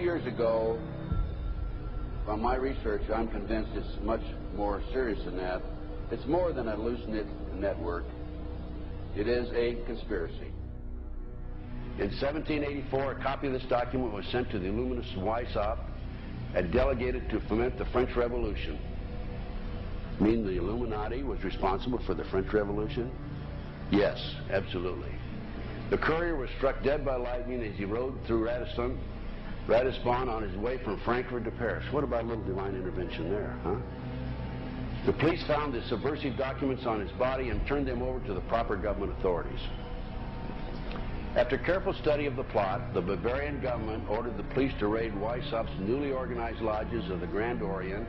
years ago, from my research, I'm convinced it's much more serious than that. It's more than a loose knit network. It is a conspiracy. In 1784, a copy of this document was sent to the Illuminist Weishaupt and delegated to foment the French Revolution. Mean the Illuminati was responsible for the French Revolution? Yes, absolutely. The courier was struck dead by lightning as he rode through Ratisbon on his way from Frankfurt to Paris. What about a little divine intervention there, huh? The police found the subversive documents on his body and turned them over to the proper government authorities. After careful study of the plot, the Bavarian government ordered the police to raid Weishaupt's newly organized lodges of the Grand Orient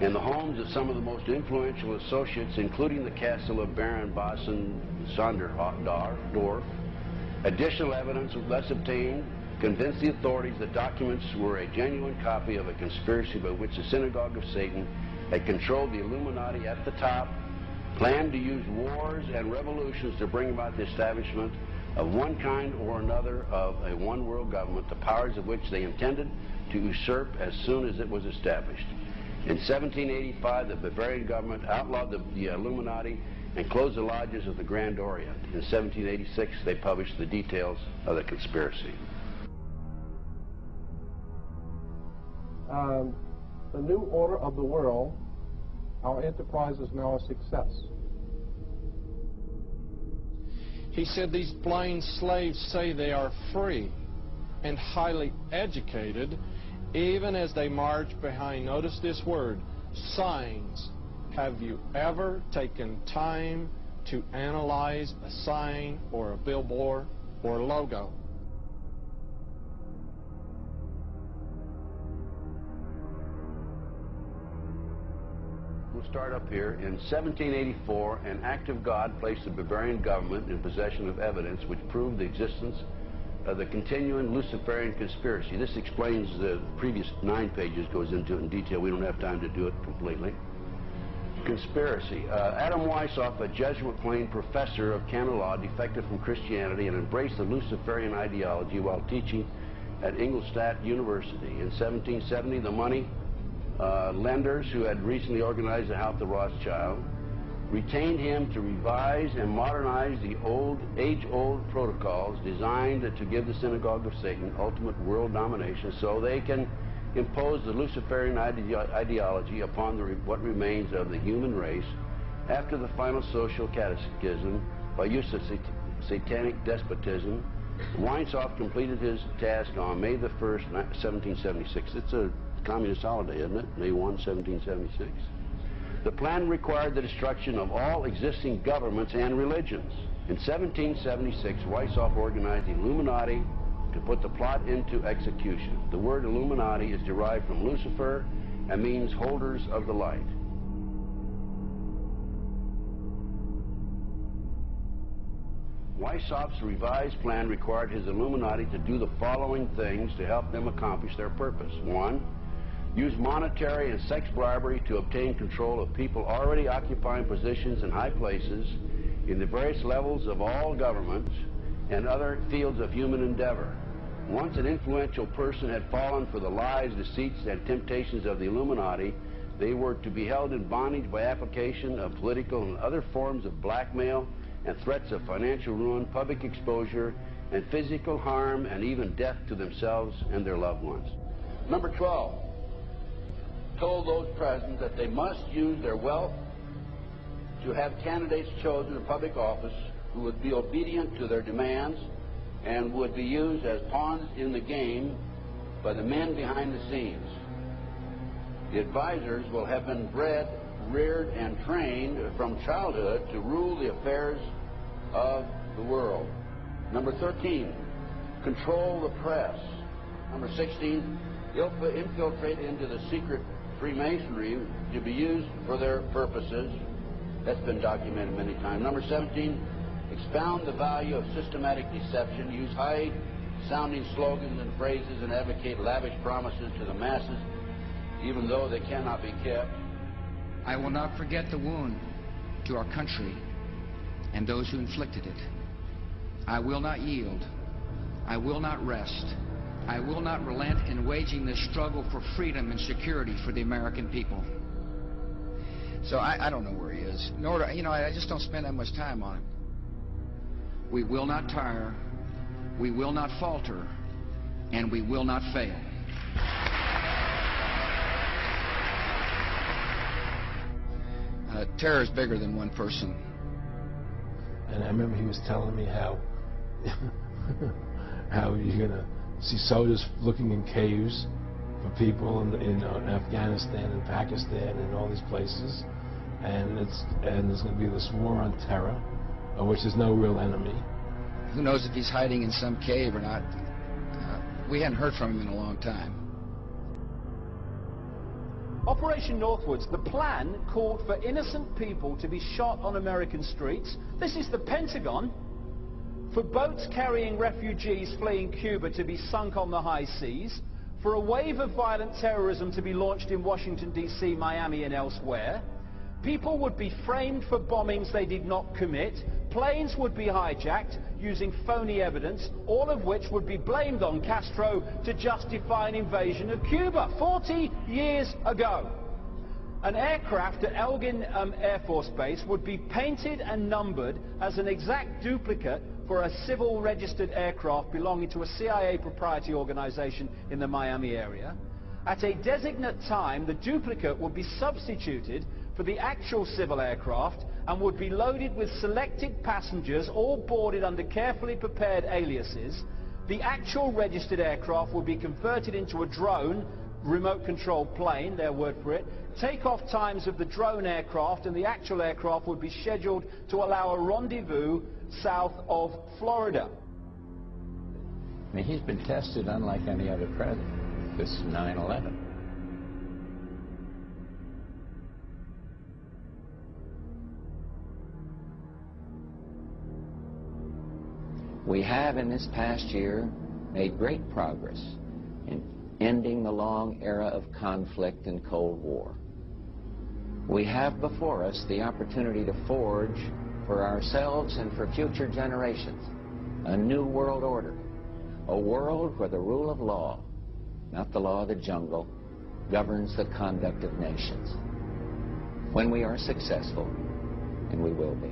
and the homes of some of the most influential associates, including the castle of Baron Basen-Sonderdorf. Additional evidence thus obtained convinced the authorities that documents were a genuine copy of a conspiracy by which the Synagogue of Satan had controlled the Illuminati at the top, planned to use wars and revolutions to bring about the establishment of one kind or another of a one-world government, the powers of which they intended to usurp as soon as it was established. In 1785, the Bavarian government outlawed the Illuminati and closed the lodges of the Grand Orient. In 1786, they published the details of the conspiracy. The new order of the world, our enterprise is now a success. He said these blind slaves say they are free and highly educated, even as they march behind, notice this word, signs. Have you ever taken time to analyze a sign or a billboard or a logo? We'll start up here. In 1784, an act of God placed the Bavarian government in possession of evidence which proved the existence of the continuing Luciferian conspiracy. This explains the previous 9 pages, goes into it in detail. We don't have time to do it completely. Conspiracy. Adam Weishaupt, a Jesuit-trained professor of canon law, defected from Christianity and embraced the Luciferian ideology while teaching at Ingolstadt University. In 1770, the money lenders who had recently organized the House of Rothschild retained him to revise and modernize the age-old protocols designed to give the Synagogue of Satan ultimate world domination so they can impose the Luciferian ideology upon what remains of the human race after the final social cataclysm by use of satanic despotism. Weishaupt completed his task on May the 1st, 1776. It's a communist holiday, isn't it? May 1, 1776. The plan required the destruction of all existing governments and religions. In 1776, Weishaupt organized the Illuminati to put the plot into execution. The word Illuminati is derived from Lucifer and means holders of the light. Weishaupt's revised plan required his Illuminati to do the following things to help them accomplish their purpose. 1. Use monetary and sex bribery to obtain control of people already occupying positions in high places in the various levels of all governments and other fields of human endeavor. Once an influential person had fallen for the lies, deceits, and temptations of the Illuminati, they were to be held in bondage by application of political and other forms of blackmail and threats of financial ruin, public exposure, and physical harm, and even death to themselves and their loved ones. Number 12. Told those present that they must use their wealth to have candidates chosen in public office who would be obedient to their demands and would be used as pawns in the game by the men behind the scenes. The advisors will have been bred, reared, and trained from childhood to rule the affairs of the world. Number 13, control the press. Number 16, infiltrate into the secret Freemasonry to be used for their purposes. That's been documented many times. Number 17, expound the value of systematic deception, use high-sounding slogans and phrases, and advocate lavish promises to the masses, even though they cannot be kept. I will not forget the wound to our country and those who inflicted it. I will not yield. I will not rest I will not relent in waging this struggle for freedom and security for the American people. So I don't know where he is, nor do, I just don't spend that much time on him. We will not tire, we will not falter, and we will not fail. Terror is bigger than one person. And I remember he was telling me how you're going to see soldiers looking in caves for people in Afghanistan and Pakistan and all these places, and there's going to be this war on terror, of which there's no real enemy. Who knows if he's hiding in some cave or not? We hadn't heard from him in a long time. Operation Northwoods, the plan called for innocent people to be shot on American streets. This is the Pentagon. For boats carrying refugees fleeing Cuba to be sunk on the high seas. For a wave of violent terrorism to be launched in Washington, D.C., Miami, and elsewhere. People would be framed for bombings they did not commit. Planes would be hijacked using phony evidence, all of which would be blamed on Castro to justify an invasion of Cuba 40 years ago. An aircraft at Elgin Air Force Base would be painted and numbered as an exact duplicate for a civil registered aircraft belonging to a CIA proprietary organization in the Miami area. At a designate time, the duplicate would be substituted for the actual civil aircraft and would be loaded with selected passengers, all boarded under carefully prepared aliases. The actual registered aircraft would be converted into a drone, remote control plane, their word for it. Takeoff times of the drone aircraft and the actual aircraft would be scheduled to allow a rendezvous south of Florida. I mean, he's been tested unlike any other president. This 9/11. We have in this past year made great progress in ending the long era of conflict and Cold War. We have before us the opportunity to forge for ourselves and for future generations a new world order, a world where the rule of law, not the law of the jungle, governs the conduct of nations. When we are successful, and we will be.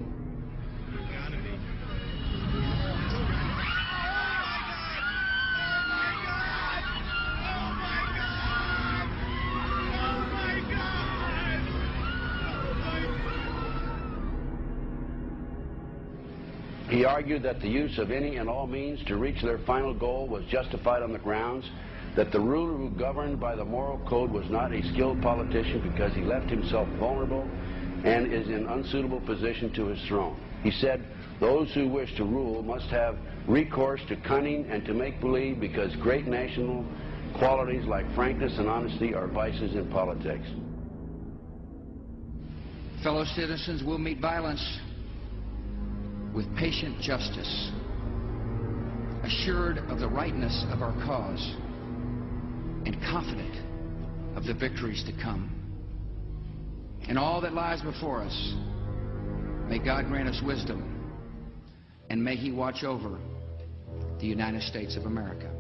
He argued that the use of any and all means to reach their final goal was justified on the grounds that the ruler who governed by the moral code was not a skilled politician because he left himself vulnerable and is in unsuitable position to his throne. He said, those who wish to rule must have recourse to cunning and to make-believe because great national qualities like frankness and honesty are vices in politics. Fellow citizens will meet violence with patient justice, assured of the rightness of our cause, and confident of the victories to come. In all that lies before us, may God grant us wisdom, and may He watch over the United States of America.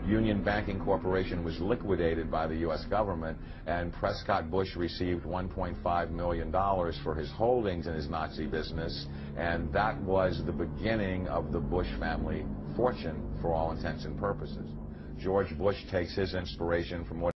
Union Banking Corporation was liquidated by the U.S. government, and Prescott Bush received $1.5 million for his holdings in his Nazi business, and that was the beginning of the Bush family fortune for all intents and purposes. George Bush takes his inspiration from what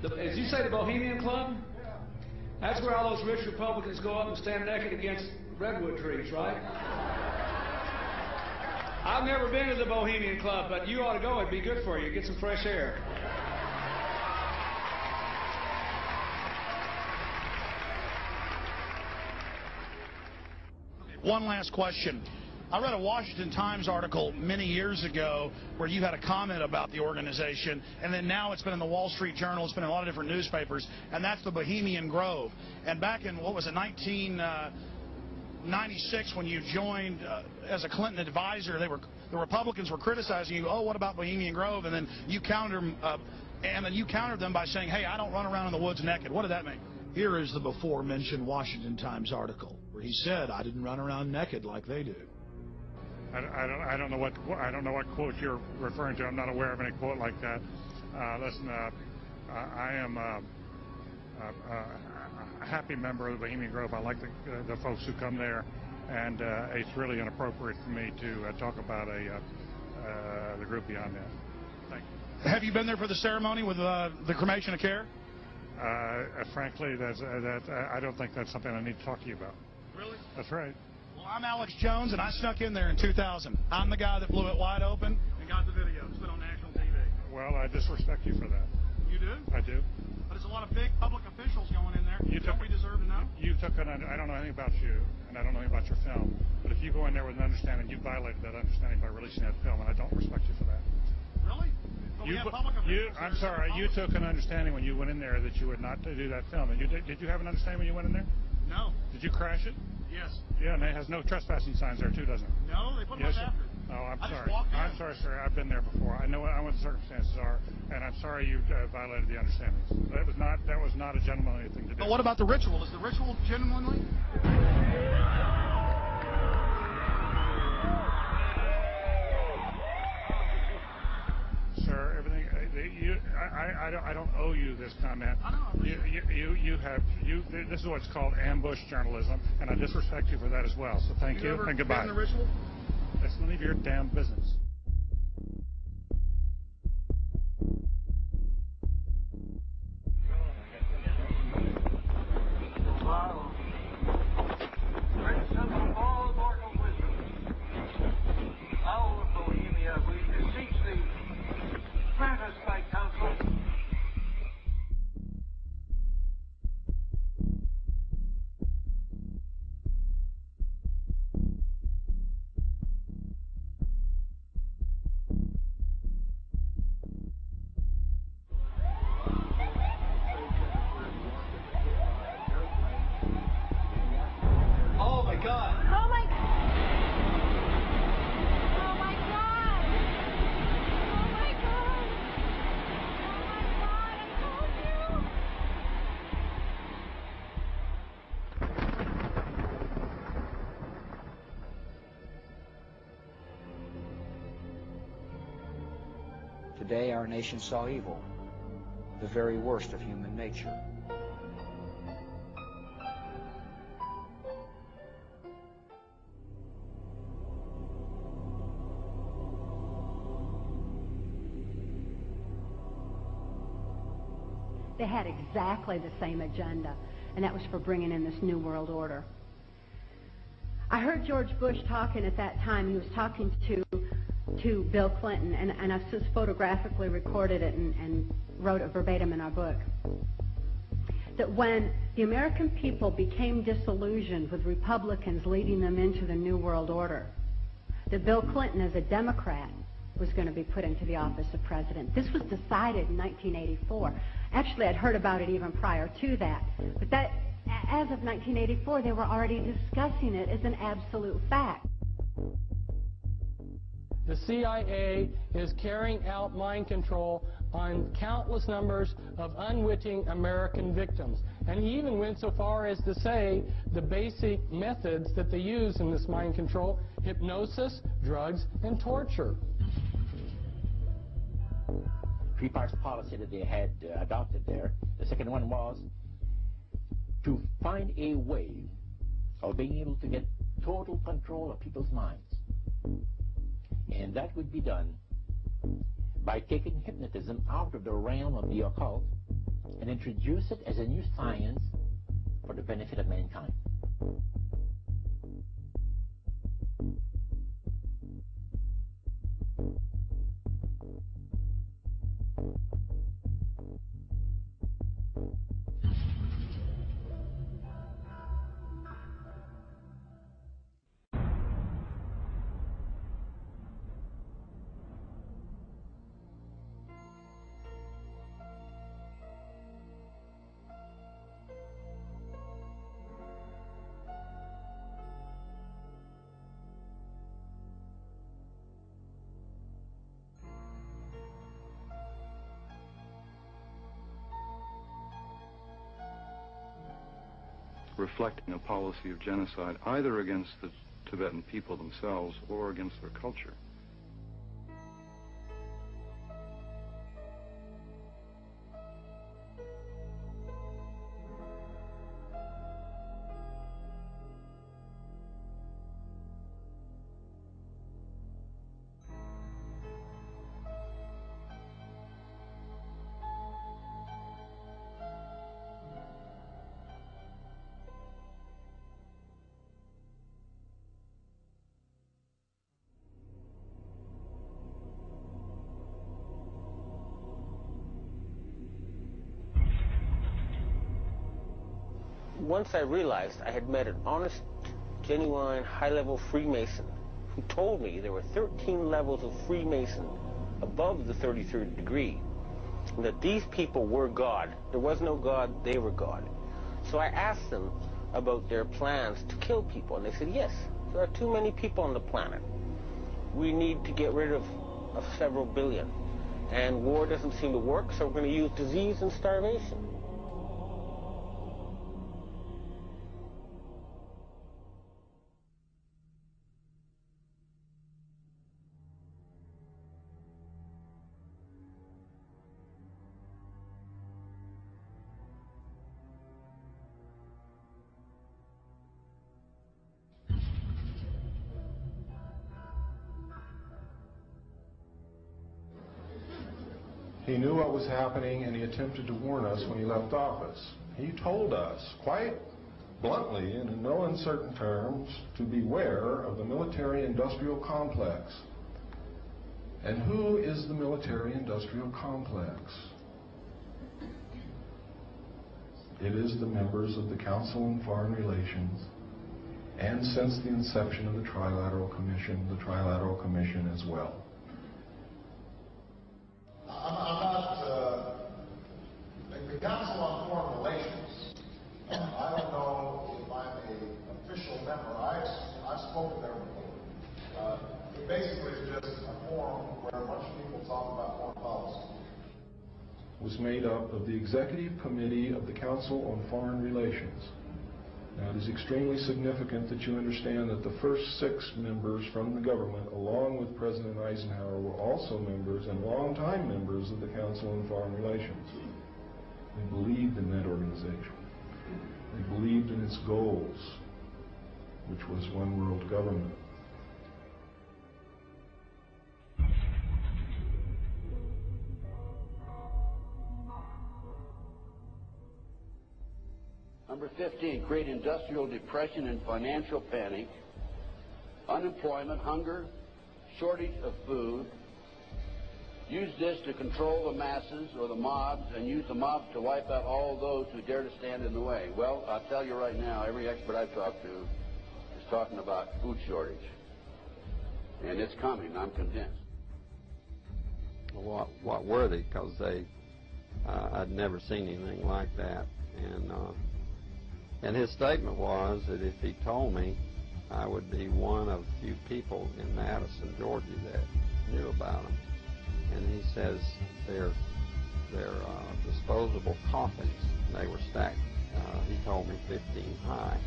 As you say, the Bohemian Club? That's where all those rich Republicans go up and stand naked against redwood trees, right? I've never been to the Bohemian Club, but you ought to go. It'd be good for you. Get some fresh air. One last question. I read a Washington Times article many years ago where you had a comment about the organization, and then now it's been in the Wall Street Journal, it's been in a lot of different newspapers, and that's the Bohemian Grove. And back in, what was it, 1996, when you joined as a Clinton advisor, the Republicans were criticizing you, oh, what about Bohemian Grove? And then you countered them by saying, hey, I don't run around in the woods naked. What did that mean? Here is the before-mentioned Washington Times article where he said, I didn't run around naked like they do. I don't know what quote you're referring to. I'm not aware of any quote like that. Listen, I am a happy member of the Bohemian Grove. I like the folks who come there, and it's really inappropriate for me to talk about the group beyond that. Thank you. Have you been there for the ceremony with the cremation of care? Frankly, I don't think that's something I need to talk to you about. Really? That's right. Well, I'm Alex Jones, and I snuck in there in 2000. I'm the guy that blew it wide open and got the video. It's been on national TV. Well, I disrespect you for that. You do? I do. But there's a lot of big public officials going in there. Don't we deserve to know? I don't know anything about you, and I don't know anything about your film. But if you go in there with an understanding, you violated that understanding by releasing that film, and I don't respect you for that. Really? I'm sorry. You took an understanding when you went in there that you would not do that film. And did you have an understanding when you went in there? No. Did you crash it? Yes. Yeah, and it has no trespassing signs there too, doesn't it? No, they put them up after. Oh, I'm sorry. I'm sorry, sir. I've been there before. I know what the circumstances are, and I'm sorry you violated the understandings. That was not a gentlemanly thing to do. But what about the ritual? Is the ritual genuinely? Sir, everything. I don't owe you this comment. I know. This is what's called ambush journalism, and I disrespect you for that as well. So thank you and goodbye. The ritual? That's none of your damn business. All mortal wisdom, owl of Bohemia, we beseech thee, grant us thy counsel. Oh my God! Oh my God! Oh my God! Oh my God! Oh my God! I told you! Today our nation saw evil, the very worst of human nature. They had exactly the same agenda, and that was for bringing in this New World Order. I heard George Bush talking at that time. He was talking to Bill Clinton, and I've just photographically recorded it and wrote it verbatim in our book. That when the American people became disillusioned with Republicans leading them into the New World Order, that Bill Clinton, as a Democrat, was going to be put into the office of president. This was decided in 1984. Actually, I'd heard about it even prior to that. But that, as of 1984, they were already discussing it as an absolute fact. The CIA is carrying out mind control on countless numbers of unwitting American victims. And he even went so far as to say the basic methods that they use in this mind control: hypnosis, drugs, and torture. Three-part policy that they had adopted there. The second one was to find a way of being able to get total control of people's minds. And that would be done by taking hypnotism out of the realm of the occult and introduce it as a new science for the benefit of mankind. Reflecting a policy of genocide either against the Tibetan people themselves or against their culture. Once I realized I had met an honest, genuine, high-level Freemason who told me there were 13 levels of Freemason above the 33rd degree, and that these people were God. There was no God, they were God. So I asked them about their plans to kill people, and they said, yes, there are too many people on the planet. We need to get rid of several billion, and war doesn't seem to work, so we're going to use disease and starvation. He knew what was happening, and he attempted to warn us when he left office. He told us, quite bluntly and in no uncertain terms, to beware of the military-industrial complex. And who is the military-industrial complex? It is the members of the Council on Foreign Relations, and since the inception of the Trilateral Commission as well. The Council on Foreign Relations, I don't know if I'm an official member. I've spoken there before. It basically is just a forum where a bunch of people talk about foreign policy. Was made up of the Executive Committee of the Council on Foreign Relations. Now, it is extremely significant that you understand that the first 6 members from the government, along with President Eisenhower, were also members and longtime members of the Council on Foreign Relations. They believed in that organization. They believed in its goals, which was one world government. Number 15, create industrial depression and financial panic, unemployment, hunger, shortage of food. Use this to control the masses or the mobs, and use the mobs to wipe out all those who dare to stand in the way. Well, I'll tell you right now, every expert I've talked to is talking about food shortage. And it's coming, I'm convinced. What were they? Because I'd never seen anything like that. And his statement was that if he told me, I would be one of few people in Madison, Georgia that knew about them. And he says they're disposable coffins. They were stacked, he told me, 15 high.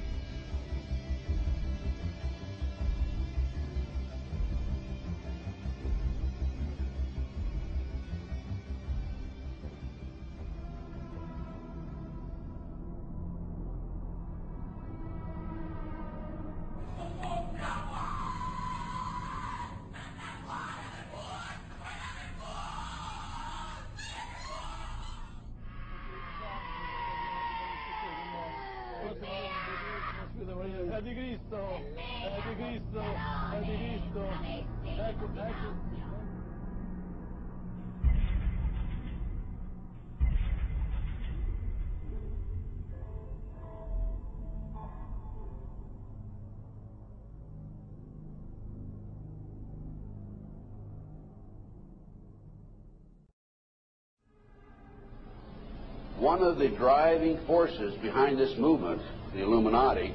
Anticristo, Anticristo, Anticristo. Ecco, ecco. One of the driving forces behind this movement, the Illuminati,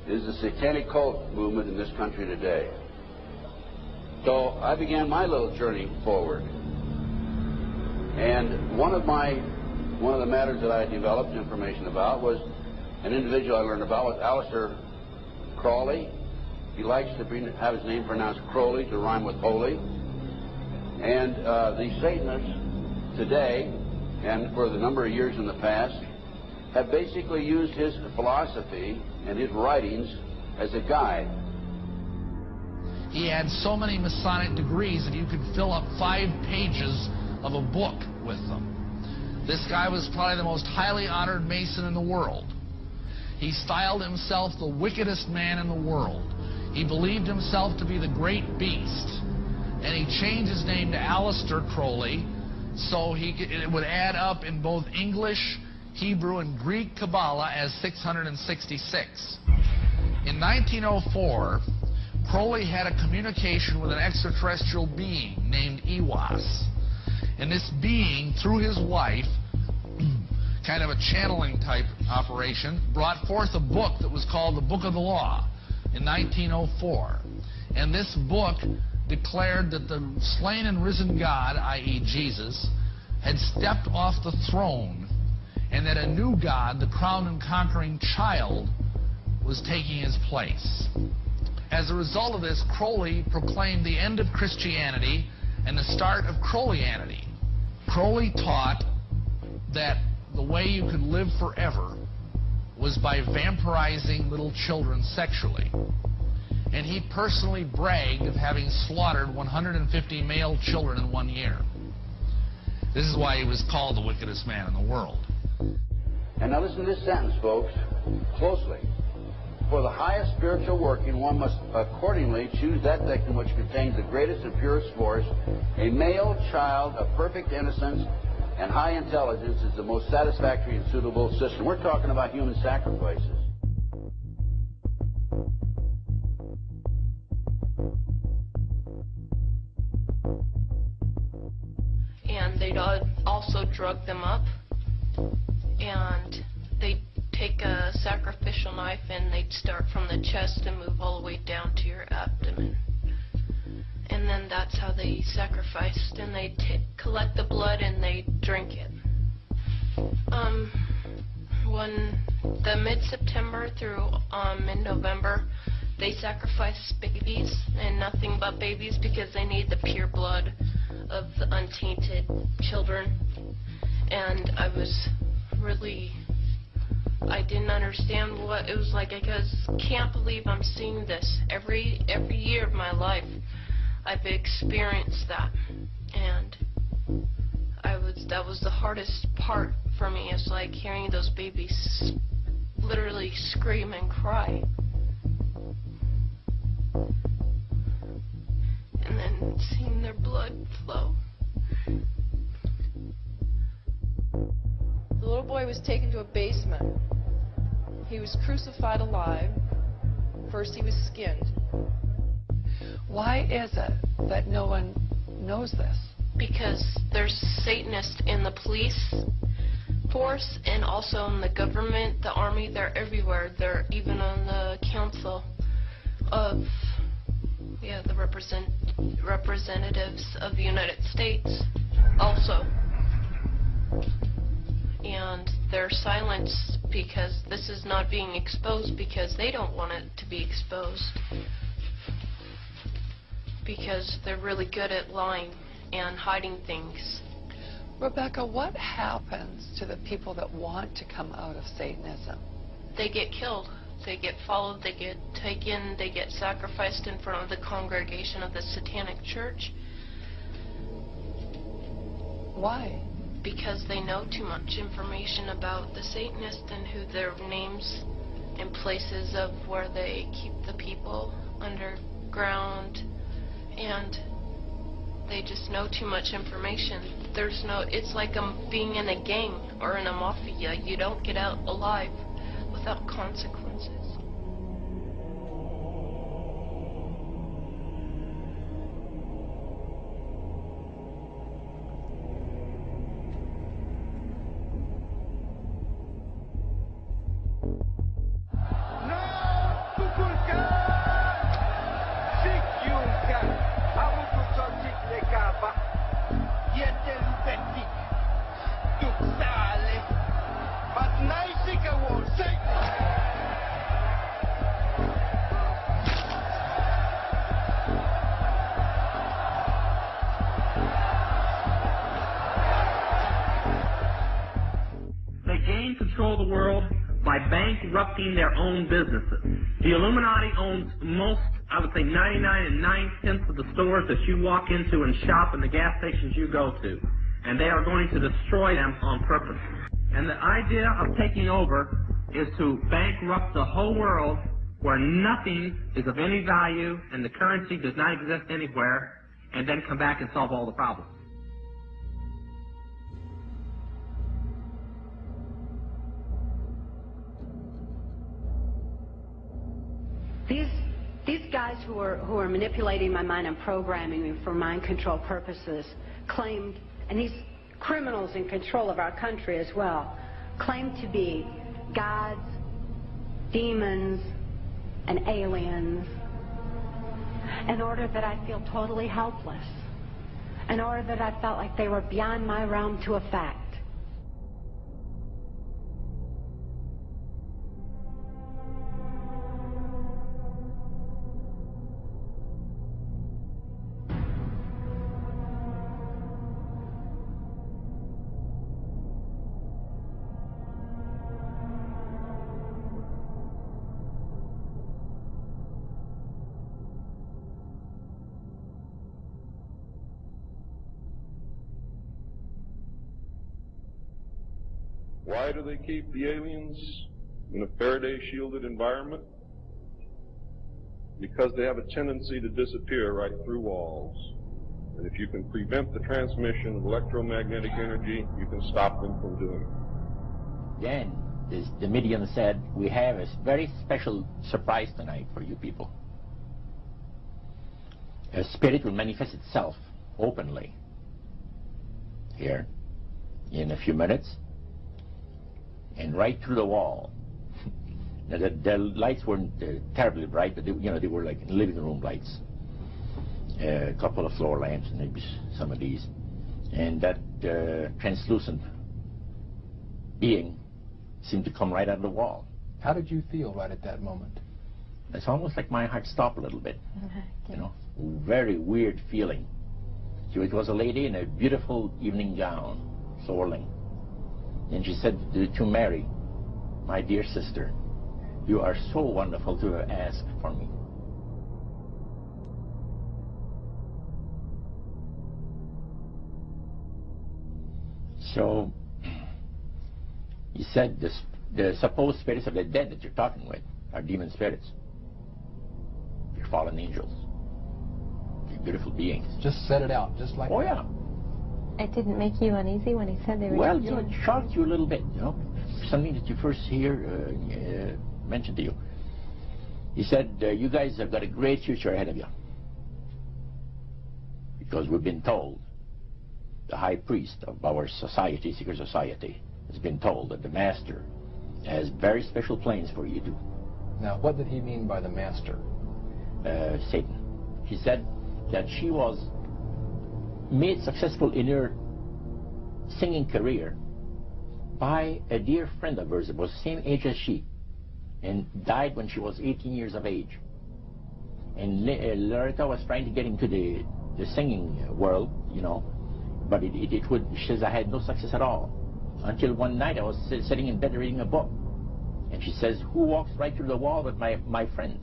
is the satanic cult movement in this country today. So I began my little journey forward. And one of the matters that I developed information about was an individual I learned about was Aleister Crowley. He likes to have his name pronounced Crowley to rhyme with holy. And the Satanists today, and for the number of years in the past, have basically used his philosophy and his writings as a guide. He had so many Masonic degrees that you could fill up 5 pages of a book with them. This guy was probably the most highly honored Mason in the world. He styled himself the wickedest man in the world. He believed himself to be the great beast, and he changed his name to Aleister Crowley, so it would add up in both English, Hebrew, and Greek Kabbalah as 666. In 1904, Crowley had a communication with an extraterrestrial being named E.B.E. And this being, through his wife, kind of a channeling type operation, brought forth a book that was called the Book of the Law in 1904. And this book declared that the slain and risen God, i.e. Jesus, had stepped off the throne, and that a new God, the crowned and conquering child, was taking his place. As a result of this, Crowley proclaimed the end of Christianity and the start of Crowleyanity. Crowley taught that the way you could live forever was by vampirizing little children sexually. And he personally bragged of having slaughtered 150 male children in 1 year. This is why he was called the wickedest man in the world. And now listen to this sentence, folks, closely. For the highest spiritual working, one must accordingly choose that victim which contains the greatest and purest force. A male child of perfect innocence and high intelligence is the most satisfactory and suitable system. We're talking about human sacrifices. And they'd also drug them up, and they'd take a sacrificial knife and they'd start from the chest and move all the way down to your abdomen. And then that's how they sacrificed, and they'd collect the blood and they'd drink it. When the mid-September through mid-November, they sacrifice babies and nothing but babies because they need the pure blood of the untainted children. And I didn't understand what it was like. I just can't believe I'm seeing this every year of my life. I've experienced that, and that was the hardest part for me. It's like hearing those babies literally scream and cry, and then seeing their blood flow. The little boy was taken to a basement. He was crucified alive. First he was skinned. Why is it that no one knows this? Because there's Satanists in the police force and also in the government, the army. They're everywhere. They're even on the council of the representatives of the United States also. And they're silenced because this is not being exposed, because they don't want it to be exposed, because they're really good at lying and hiding things. Rebecca, what happens to the people that want to come out of Satanism? They get killed. They get followed. They get taken. They get sacrificed in front of the congregation of the Satanic Church. Why? Because they know too much information about the Satanists and who their names and places of where they keep the people underground, and they just know too much information. There's no, it's like being in a gang or in a mafia. You don't get out alive without consequences. They gain control of the world by bankrupting their own businesses. The Illuminati owns most, I would say 99 9/10 of the stores that you walk into and shop and the gas stations you go to. And they are going to destroy them on purpose. And the idea of taking over is to bankrupt the whole world where nothing is of any value and the currency does not exist anywhere, and then come back and solve all the problems. These guys who are manipulating my mind and programming me for mind control purposes claimed, and these criminals in control of our country as well, claimed to be gods, demons, and aliens, in order that I feel totally helpless, in order that I felt like they were beyond my realm to affect. Why do they keep the aliens in a Faraday-shielded environment? Because they have a tendency to disappear right through walls. And if you can prevent the transmission of electromagnetic energy, you can stop them from doing it. Then the medium said, we have a very special surprise tonight for you people. A spirit will manifest itself openly here in a few minutes and right through the wall. Now, the lights weren't terribly bright, but they were like living room lights. A couple of floor lamps, and maybe some of these. And that translucent being seemed to come right out of the wall. How did you feel right at that moment? It's almost like my heart stopped a little bit. You know, very weird feeling. So it was a lady in a beautiful evening gown, swirling. And she said to Mary, my dear sister, you are so wonderful to have asked for me. So he said the supposed spirits of the dead that you're talking with are demon spirits. They're fallen angels. They're beautiful beings. Just set it out, just like that. Oh, yeah. It didn't make you uneasy when he said they were Well, it shocked you a little bit, something that you first hear mentioned to you. He said, you guys have got a great future ahead of you. Because we've been told, the high priest of our society, secret society, has been told that the master has very special plans for you too. Now, what did he mean by the master? Satan. He said that she was made successful in her singing career by a dear friend of hers that was the same age as she and died when she was 18 years of age. And Loretta was trying to get into the singing world, but she says, I had no success at all. Until one night I was sitting in bed reading a book. And she says, who walks right through the wall with my friend,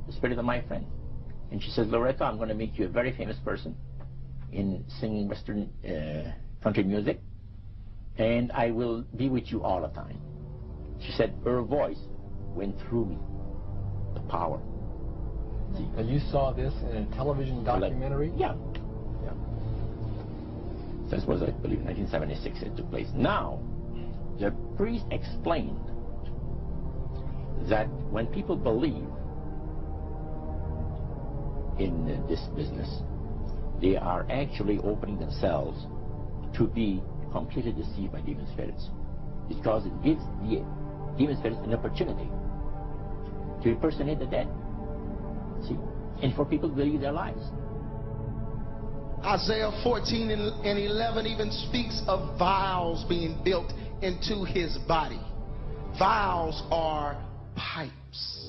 the spirit of my friend? And she says, Loretta, I'm going to make you a very famous person in singing Western country music, and I will be with you all the time. She said her voice went through me. The power. See? And you saw this in a television documentary? Yeah. Yeah. This was, I believe, 1976 it took place. Now, the priest explained that when people believe in this business, they are actually opening themselves to be completely deceived by demon spirits, because it gives the demon spirits an opportunity to impersonate the dead. See? And for people to believe their lies. Isaiah 14 and 11 even speaks of vials being built into his body. Vials are pipes.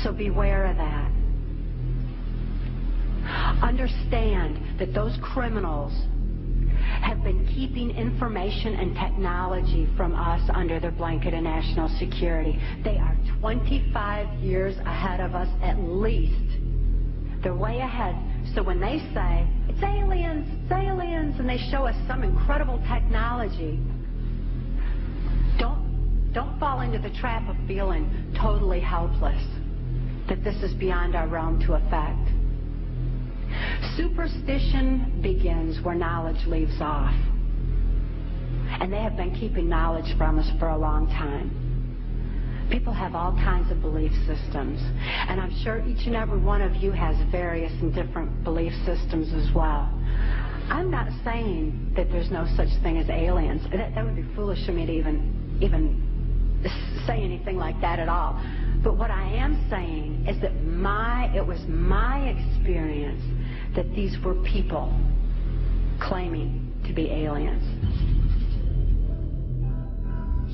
So beware of that. Understand that those criminals have been keeping information and technology from us under their blanket of national security. They are 25 years ahead of us at least. They're way ahead. So when they say, it's aliens, and they show us some incredible technology, don't fall into the trap of feeling totally helpless, that this is beyond our realm to affect. Superstition begins where knowledge leaves off. And they have been keeping knowledge from us for a long time. People have all kinds of belief systems. And I'm sure each and every one of you has various and different belief systems as well. I'm not saying that there's no such thing as aliens. That would be foolish of me to even say anything like that at all. But what I am saying is that it was my experience that these were people claiming to be aliens.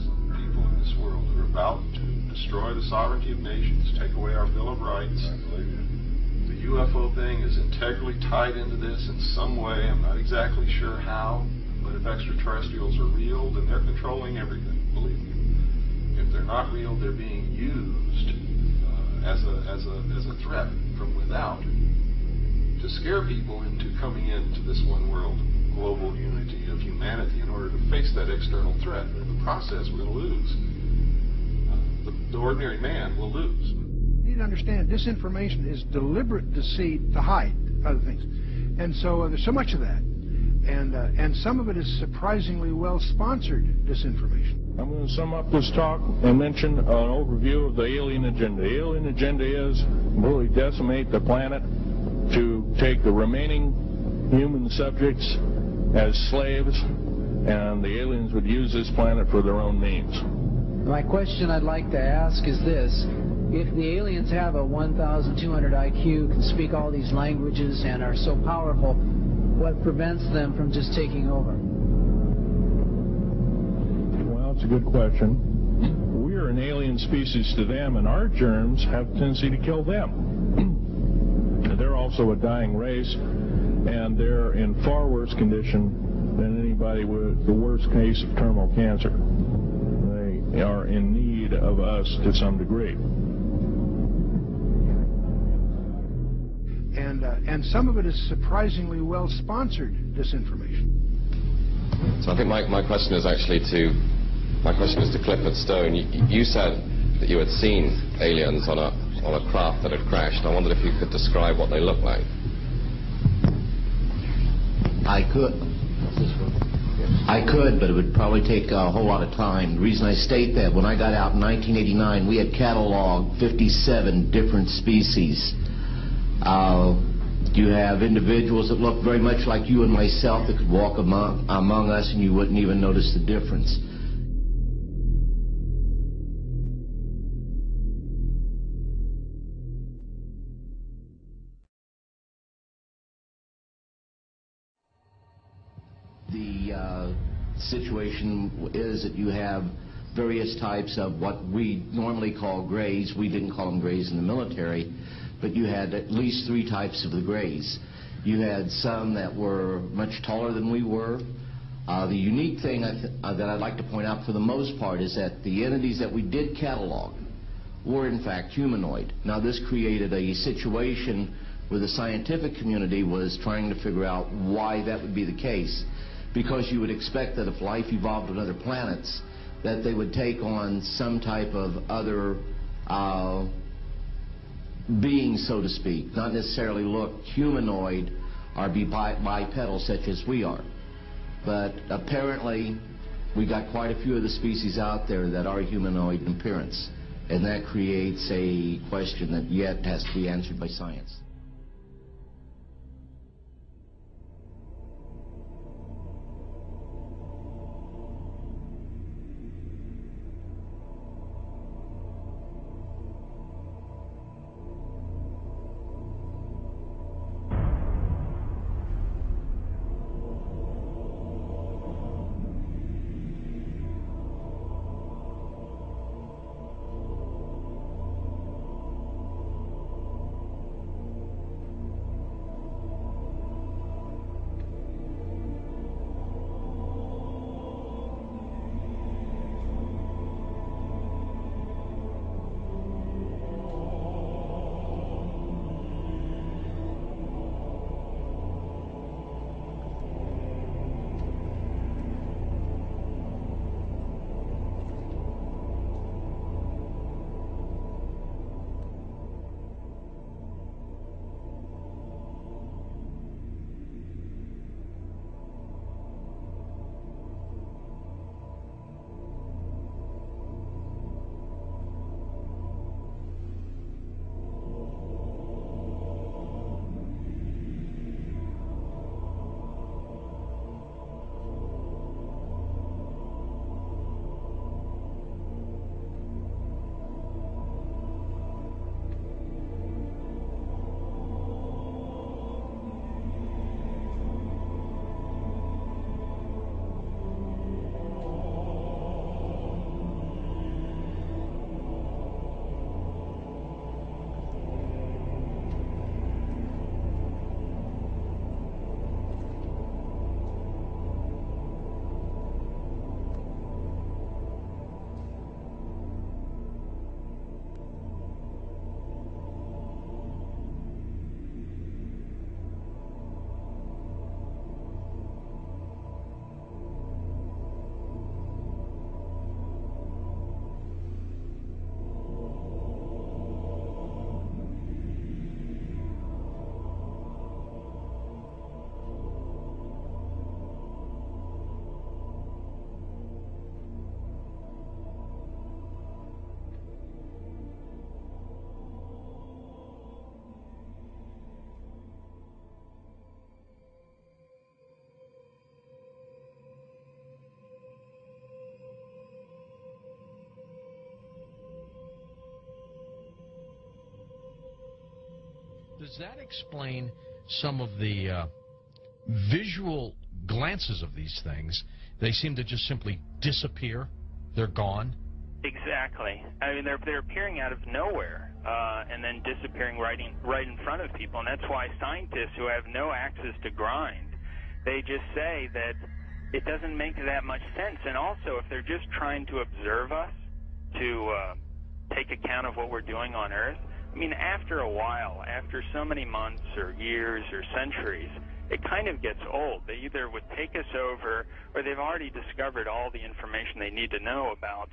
Some people in this world are about to destroy the sovereignty of nations, take away our Bill of Rights. The UFO thing is integrally tied into this in some way. I'm not exactly sure how, but if extraterrestrials are real, then they're controlling everything, believe me. If they're not real, they're being used as a threat from without to scare people into coming into this one world global unity of humanity in order to face that external threat. But in the process, we're going to lose. The ordinary man will lose. You need to understand, disinformation is deliberate deceit to hide other things. And so there's so much of that. And some of it is surprisingly well-sponsored disinformation. I'm going to sum up this talk and mention an overview of the alien agenda. The alien agenda is really decimate the planet, to take the remaining human subjects as slaves, and the aliens would use this planet for their own means. My question I'd like to ask is this. If the aliens have a 1,200 IQ, can speak all these languages, and are so powerful, what prevents them from just taking over? Well, it's a good question. We're an alien species to them, and our germs have a tendency to kill them. They're also a dying race, and they're in far worse condition than anybody with the worst case of terminal cancer. They are in need of us to some degree. And some of it is surprisingly well-sponsored disinformation. So I think my question is actually to Clifford Stone. You said that you had seen aliens on a craft that had crashed. I wondered if you could describe what they look like. I could, but it would probably take a whole lot of time. The reason I state that, when I got out in 1989, we had cataloged 57 different species. You have individuals that look very much like you and myself that could walk among us and you wouldn't even notice the difference. The situation is that you have various types of what we normally call grays. We didn't call them grays in the military, but you had at least 3 types of the grays. You had some that were much taller than we were. The unique thing that I'd like to point out for the most part is that the entities that we did catalog were in fact humanoid. Now this created a situation where the scientific community was trying to figure out why that would be the case, because you would expect that if life evolved on other planets, that they would take on some type of other being, so to speak, not necessarily look humanoid or be bipedal such as we are. But apparently we got quite a few of the species out there that are humanoid in appearance, and that creates a question that yet has to be answered by science. Does that explain some of the visual glances of these things? They seem to just simply disappear. They're gone. Exactly. I mean, they're appearing out of nowhere and then disappearing right in front of people, and that's why scientists who have no axes to grind, they just say that it doesn't make that much sense. And also, if they're just trying to observe us, to take account of what we're doing on Earth, I mean, after a while, after so many months or years or centuries, it kind of gets old. They either would take us over, or they've already discovered all the information they need to know about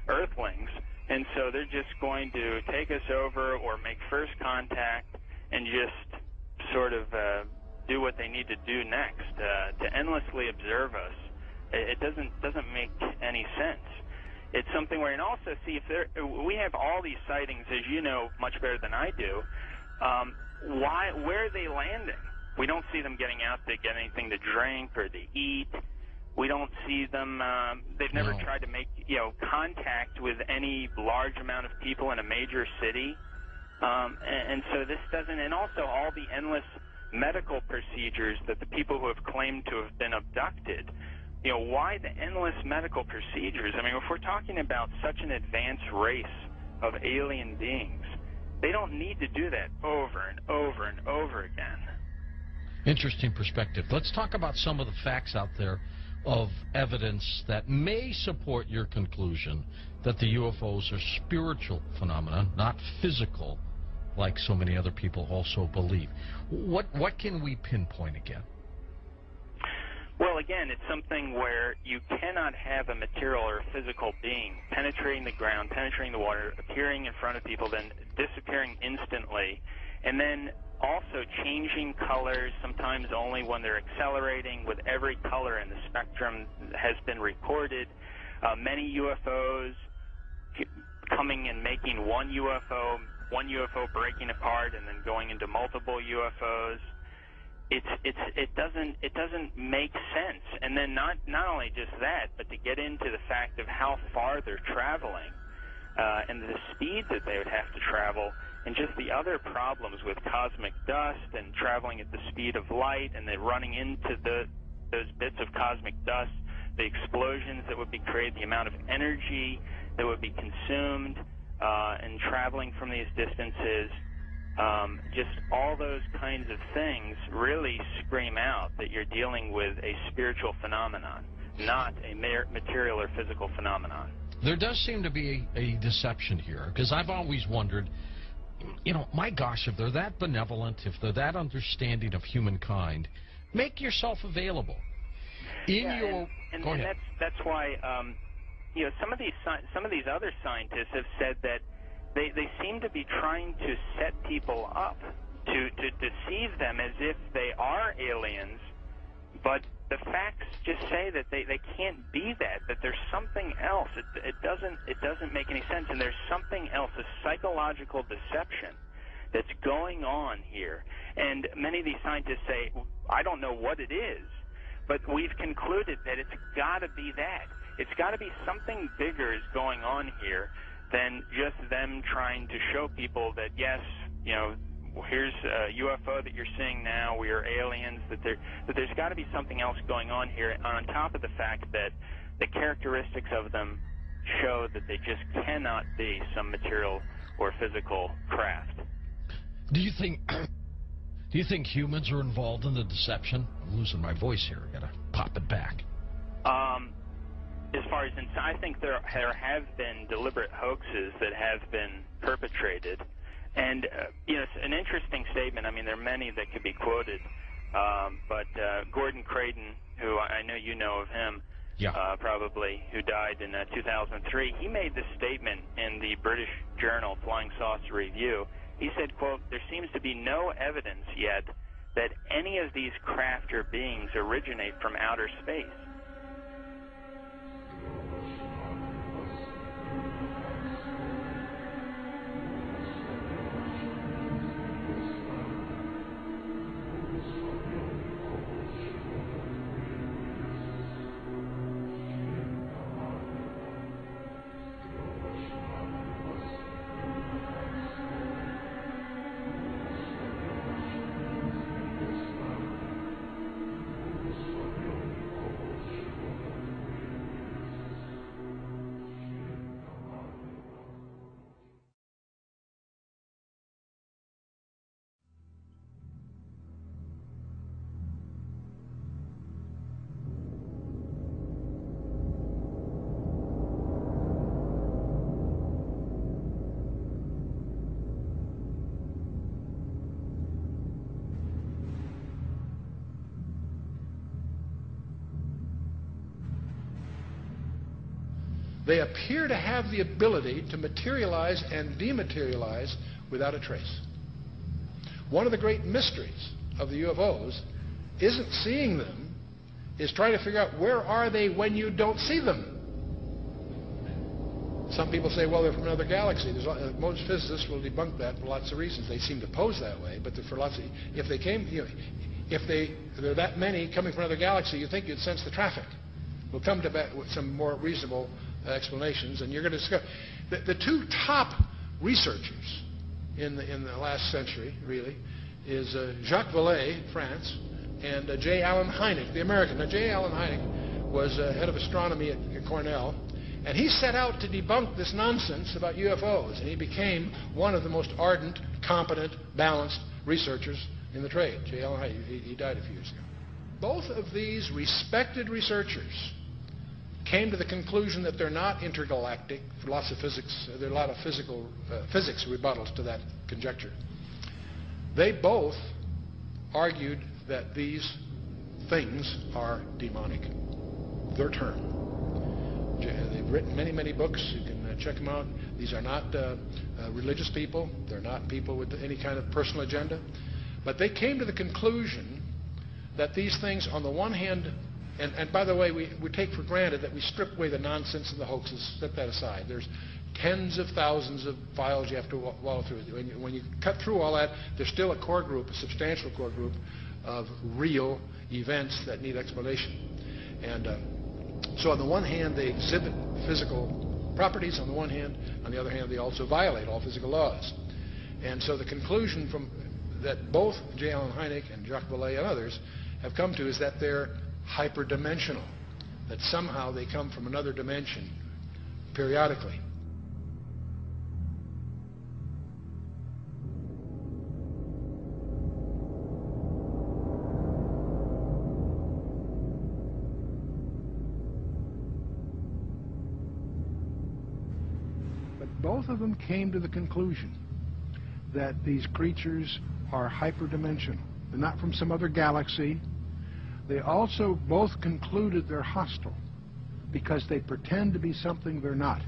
Earthlings, and so they're just going to take us over or make first contact and just sort of do what they need to do next. To endlessly observe us, it doesn't make any sense. It's something where, and also see, if we have all these sightings, as you know much better than I do. Where are they landing? We don't see them getting out to get anything to drink or to eat. We don't see them. They've never tried to make contact with any large amount of people in a major city, and so this doesn't. And also all the endless medical procedures that the people who have claimed to have been abducted. Why the endless medical procedures? I mean, if we're talking about such an advanced race of alien beings, they don't need to do that over and over and over again. Interesting perspective. Let's talk about some of the facts out there of evidence that may support your conclusion that the UFOs are spiritual phenomena, not physical, like so many other people also believe. What can we pinpoint again? Well, again, it's something where you cannot have a material or a physical being penetrating the ground, penetrating the water, appearing in front of people, then disappearing instantly, and then also changing colors, sometimes only when they're accelerating, with every color in the spectrum has been recorded. Many UFOs coming and making one UFO breaking apart and then going into multiple UFOs. It doesn't make sense. And then not only just that, but to get into the fact of how far they're traveling and the speeds that they would have to travel, and just the other problems with cosmic dust and traveling at the speed of light, and then running into those bits of cosmic dust, the explosions that would be created, the amount of energy that would be consumed in traveling from these distances. Just all those kinds of things really scream out that you're dealing with a spiritual phenomenon, not a material or physical phenomenon. There does seem to be a deception here, because I've always wondered, my gosh, if they're that benevolent, if they're that understanding of humankind, make yourself available. Go ahead. That's why some of these other scientists have said that they seem to be trying to set people up to deceive them as if they are aliens, but the facts just say that they can't be that there's something else. It doesn't make any sense, and there's something else, a psychological deception that's going on here. And many of these scientists say, I don't know what it is, but we've concluded that it's got to be that. It's got to be something bigger is going on here than just them trying to show people that, yes, here's a UFO that you're seeing now, we are aliens, that there's got to be something else going on here, on top of the fact that the characteristics of them show that they just cannot be some material or physical craft. Do you think humans are involved in the deception? I'm losing my voice here. I gotta pop it back. As far as I think there have been deliberate hoaxes that have been perpetrated. And, it's an interesting statement. I mean, there are many that could be quoted. But Gordon Creighton, who I know you know of him, probably, who died in 2003, he made this statement in the British journal Flying Saucer Review. He said, quote, "There seems to be no evidence yet that any of these craft or beings originate from outer space." They appear to have the ability to materialize and dematerialize without a trace. One of the great mysteries of the UFOs isn't seeing them, is trying to figure out where are they when you don't see them. Some people say, well, they're from another galaxy. Most physicists will debunk that for lots of reasons. They seem to pose that way, but for lots of, if they came, if there are that many coming from another galaxy, you think you'd sense the traffic. We'll come to that with some more reasonable explanations, and you're going to discover the two top researchers in the last century, really, is Jacques Vallée, France, and J. Allen Hynek, the American. Now, J. Allen Hynek was head of astronomy at Cornell, and he set out to debunk this nonsense about UFOs, and he became one of the most ardent, competent, balanced researchers in the trade. J. Allen Hynek, he died a few years ago. Both of these respected researchers came to the conclusion that they're not intergalactic for lots of physics. There are a lot of physics rebuttals to that conjecture. They both argued that these things are demonic. Their term. They've written many, many books. You can check them out. These are not religious people. They're not people with any kind of personal agenda. But they came to the conclusion that these things, on the one hand, and by the way, we take for granted that we strip away the nonsense and the hoaxes, set that aside. There's tens of thousands of files you have to wallow through. When you cut through all that, there's still a core group, a substantial core group of real events that need explanation. And so on the one hand, they exhibit physical properties on the one hand. On the other hand, they also violate all physical laws. And so the conclusion from that both J. Allen Hynek and Jacques Vallée and others have come to is that they're hyperdimensional, that somehow they come from another dimension periodically. Both of them came to the conclusion that these creatures are hyperdimensional. They're not from some other galaxy. They also both concluded they're hostile because they pretend to be something they're not.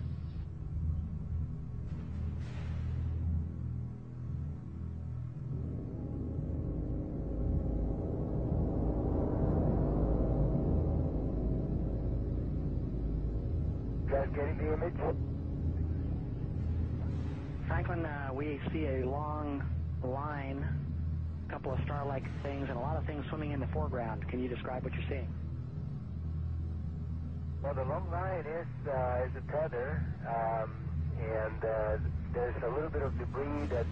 Just getting the image. Franklin, we see a long line, a couple of star-like things, and a lot of things swimming in the foreground. Can you describe what you're seeing? Well, the long line is a tether, and there's a little bit of debris that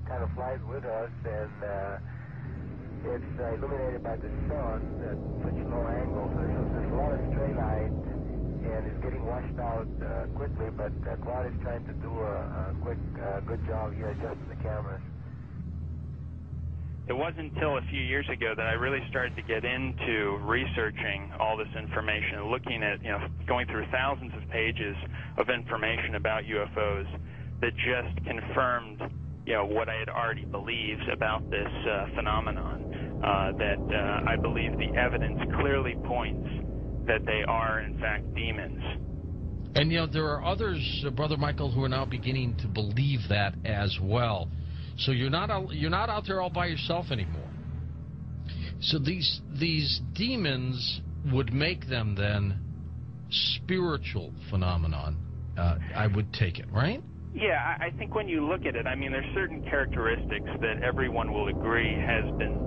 kind of flies with us, and it's illuminated by the sun at such low angle. So there's a lot of stray light, and it's getting washed out quickly, but Claude is trying to do a quick, good job here adjusting the cameras. It wasn't until a few years ago that I really started to get into researching all this information, looking at, going through thousands of pages of information about UFOs that just confirmed, what I had already believed about this phenomenon, that I believe the evidence clearly points that they are, in fact, demons. And, there are others, Brother Michael, who are now beginning to believe that as well. So you're not out there all by yourself anymore. So these demons would make them then spiritual phenomenon, I would take it, right? Yeah, I think when you look at it, there's certain characteristics that everyone will agree has been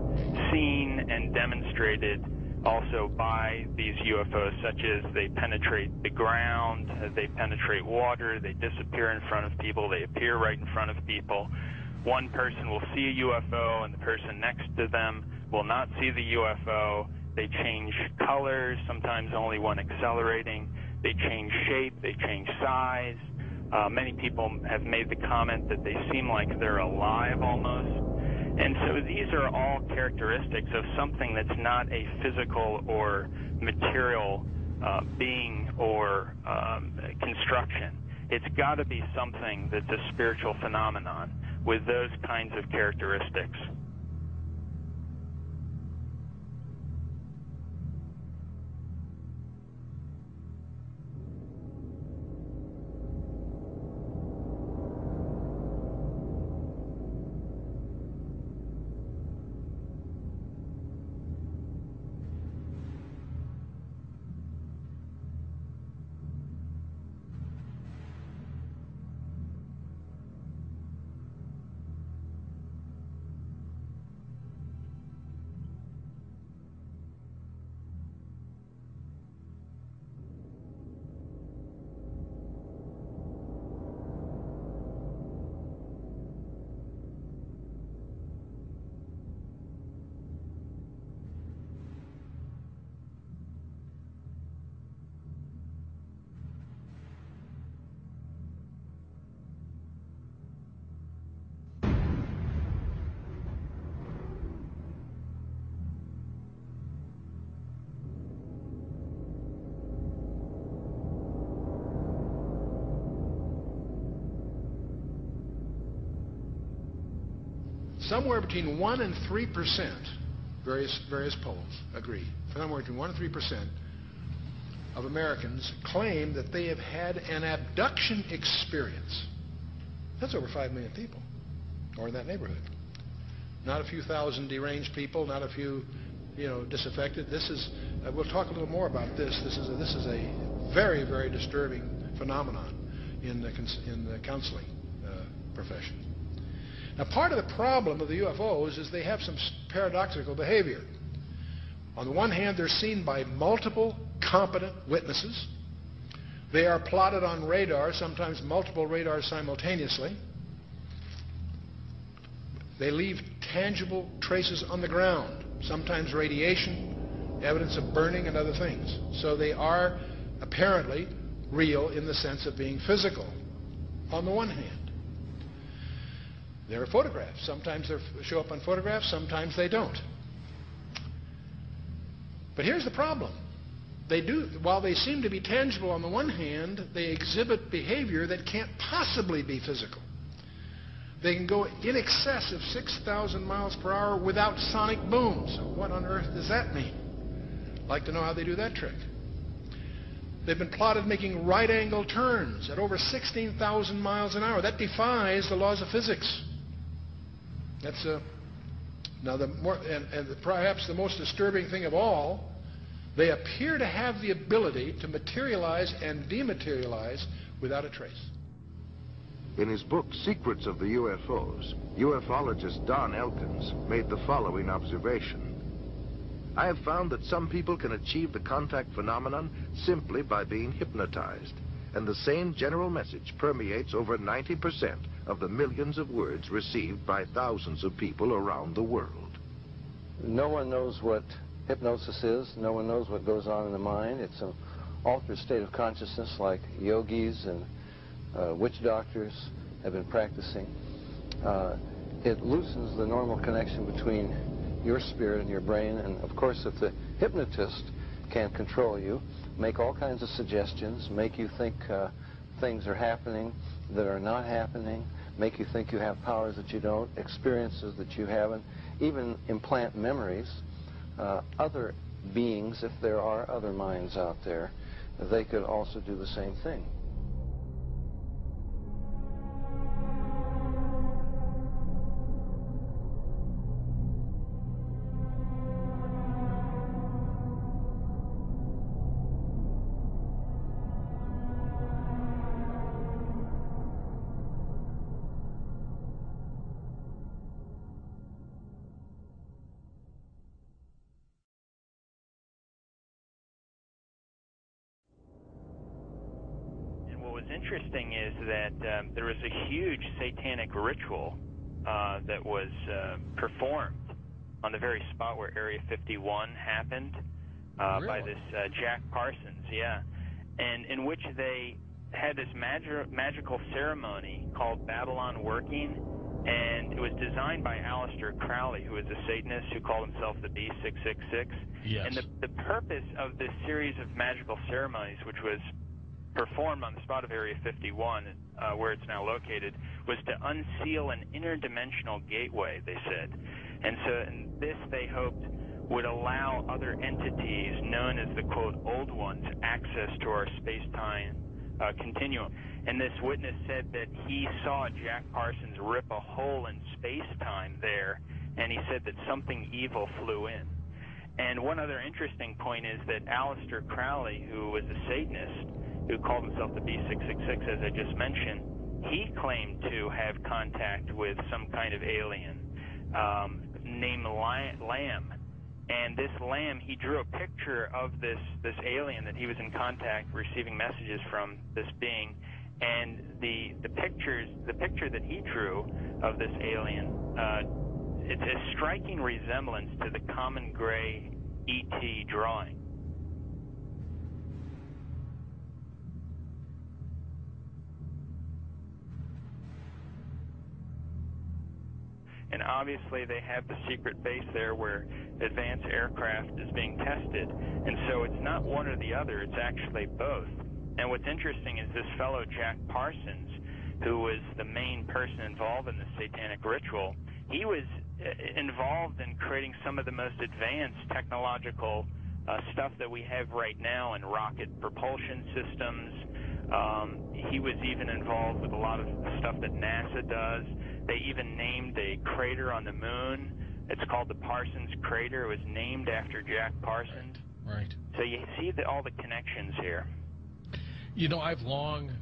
seen and demonstrated also by these UFOs, such as they penetrate the ground, they penetrate water, they disappear in front of people, they appear right in front of people. One person will see a UFO and the person next to them will not see the UFO. They change colors, sometimes only one accelerating. They change shape, they change size. Many people have made the comment that they seem like they're alive almost. And so these are all characteristics of something that's not a physical or material being or construction. It's got to be something that's a spiritual phenomenon with those kinds of characteristics. somewhere between 1 and 3%, various polls agree, somewhere between 1 and 3% of Americans claim that they have had an abduction experience. That's over 5 million people, or in that neighborhood. Not a few thousand deranged people, not a few, disaffected. This is, we'll talk a little more about this. This is a very, very disturbing phenomenon in the counseling profession. Now, part of the problem of the UFOs is they have some paradoxical behavior. On the one hand, they're seen by multiple competent witnesses. They are plotted on radar, sometimes multiple radars simultaneously. They leave tangible traces on the ground, sometimes radiation, evidence of burning, and other things. So they are apparently real in the sense of being physical, on the one hand. There are photographs. Sometimes they show up on photographs, sometimes they don't. But here's the problem. While they seem to be tangible on the one hand, they exhibit behavior that can't possibly be physical. They can go in excess of 6,000 miles per hour without sonic booms. What on earth does that mean? I'd like to know how they do that trick. They've been plotted making right-angle turns at over 16,000 miles an hour. That defies the laws of physics. That's now perhaps the most disturbing thing of all. They appear to have the ability to materialize and dematerialize without a trace. In his book, Secrets of the UFOs, ufologist Don Elkins made the following observation. I have found that some people can achieve the contact phenomenon simply by being hypnotized, and the same general message permeates over 90% of the millions of words received by thousands of people around the world. No one knows what hypnosis is. No one knows what goes on in the mind. It's an altered state of consciousness like yogis and witch doctors have been practicing. It loosens the normal connection between your spirit and your brain, and of course if the hypnotist can control you, make all kinds of suggestions, make you think things are happening that are not happening, make you think you have powers that you don't, experiences that you haven't, even implant memories. Other beings, if there are other minds out there, they could also do the same thing. Interesting is that there was a huge satanic ritual that was performed on the very spot where Area 51 happened by this Jack Parsons, and in which they had this magical ceremony called Babylon Working, and it was designed by Aleister Crowley, who was a Satanist who called himself the B666. Yes. And the purpose of this series of magical ceremonies, which was performed on the spot of Area 51, where it's now located, was to unseal an interdimensional gateway, they said. And this, they hoped, would allow other entities known as the, quote, old ones, access to our space-time continuum. And this witness said that he saw Jack Parsons rip a hole in space-time there, and he said that something evil flew in. And one other interesting point is that Aleister Crowley, who was a Satanist, who called himself the B666, as I just mentioned, he claimed to have contact with some kind of alien named Lamb. And this Lamb, he drew a picture of this alien that he was in contact, receiving messages from this being. And the picture that he drew of this alien, it's a striking resemblance to the common gray E.T. drawing. And obviously they have the secret base there where advanced aircraft is being tested. And so it's not one or the other, it's actually both. And what's interesting is this fellow Jack Parsons, who was the main person involved in the satanic ritual, he was involved in creating some of the most advanced technological stuff that we have right now in rocket propulsion systems. He was even involved with a lot of stuff that NASA does. They even named a crater on the moon. It's called the Parsons Crater. It was named after Jack Parsons. Right. So you see all the connections here. You know, I've long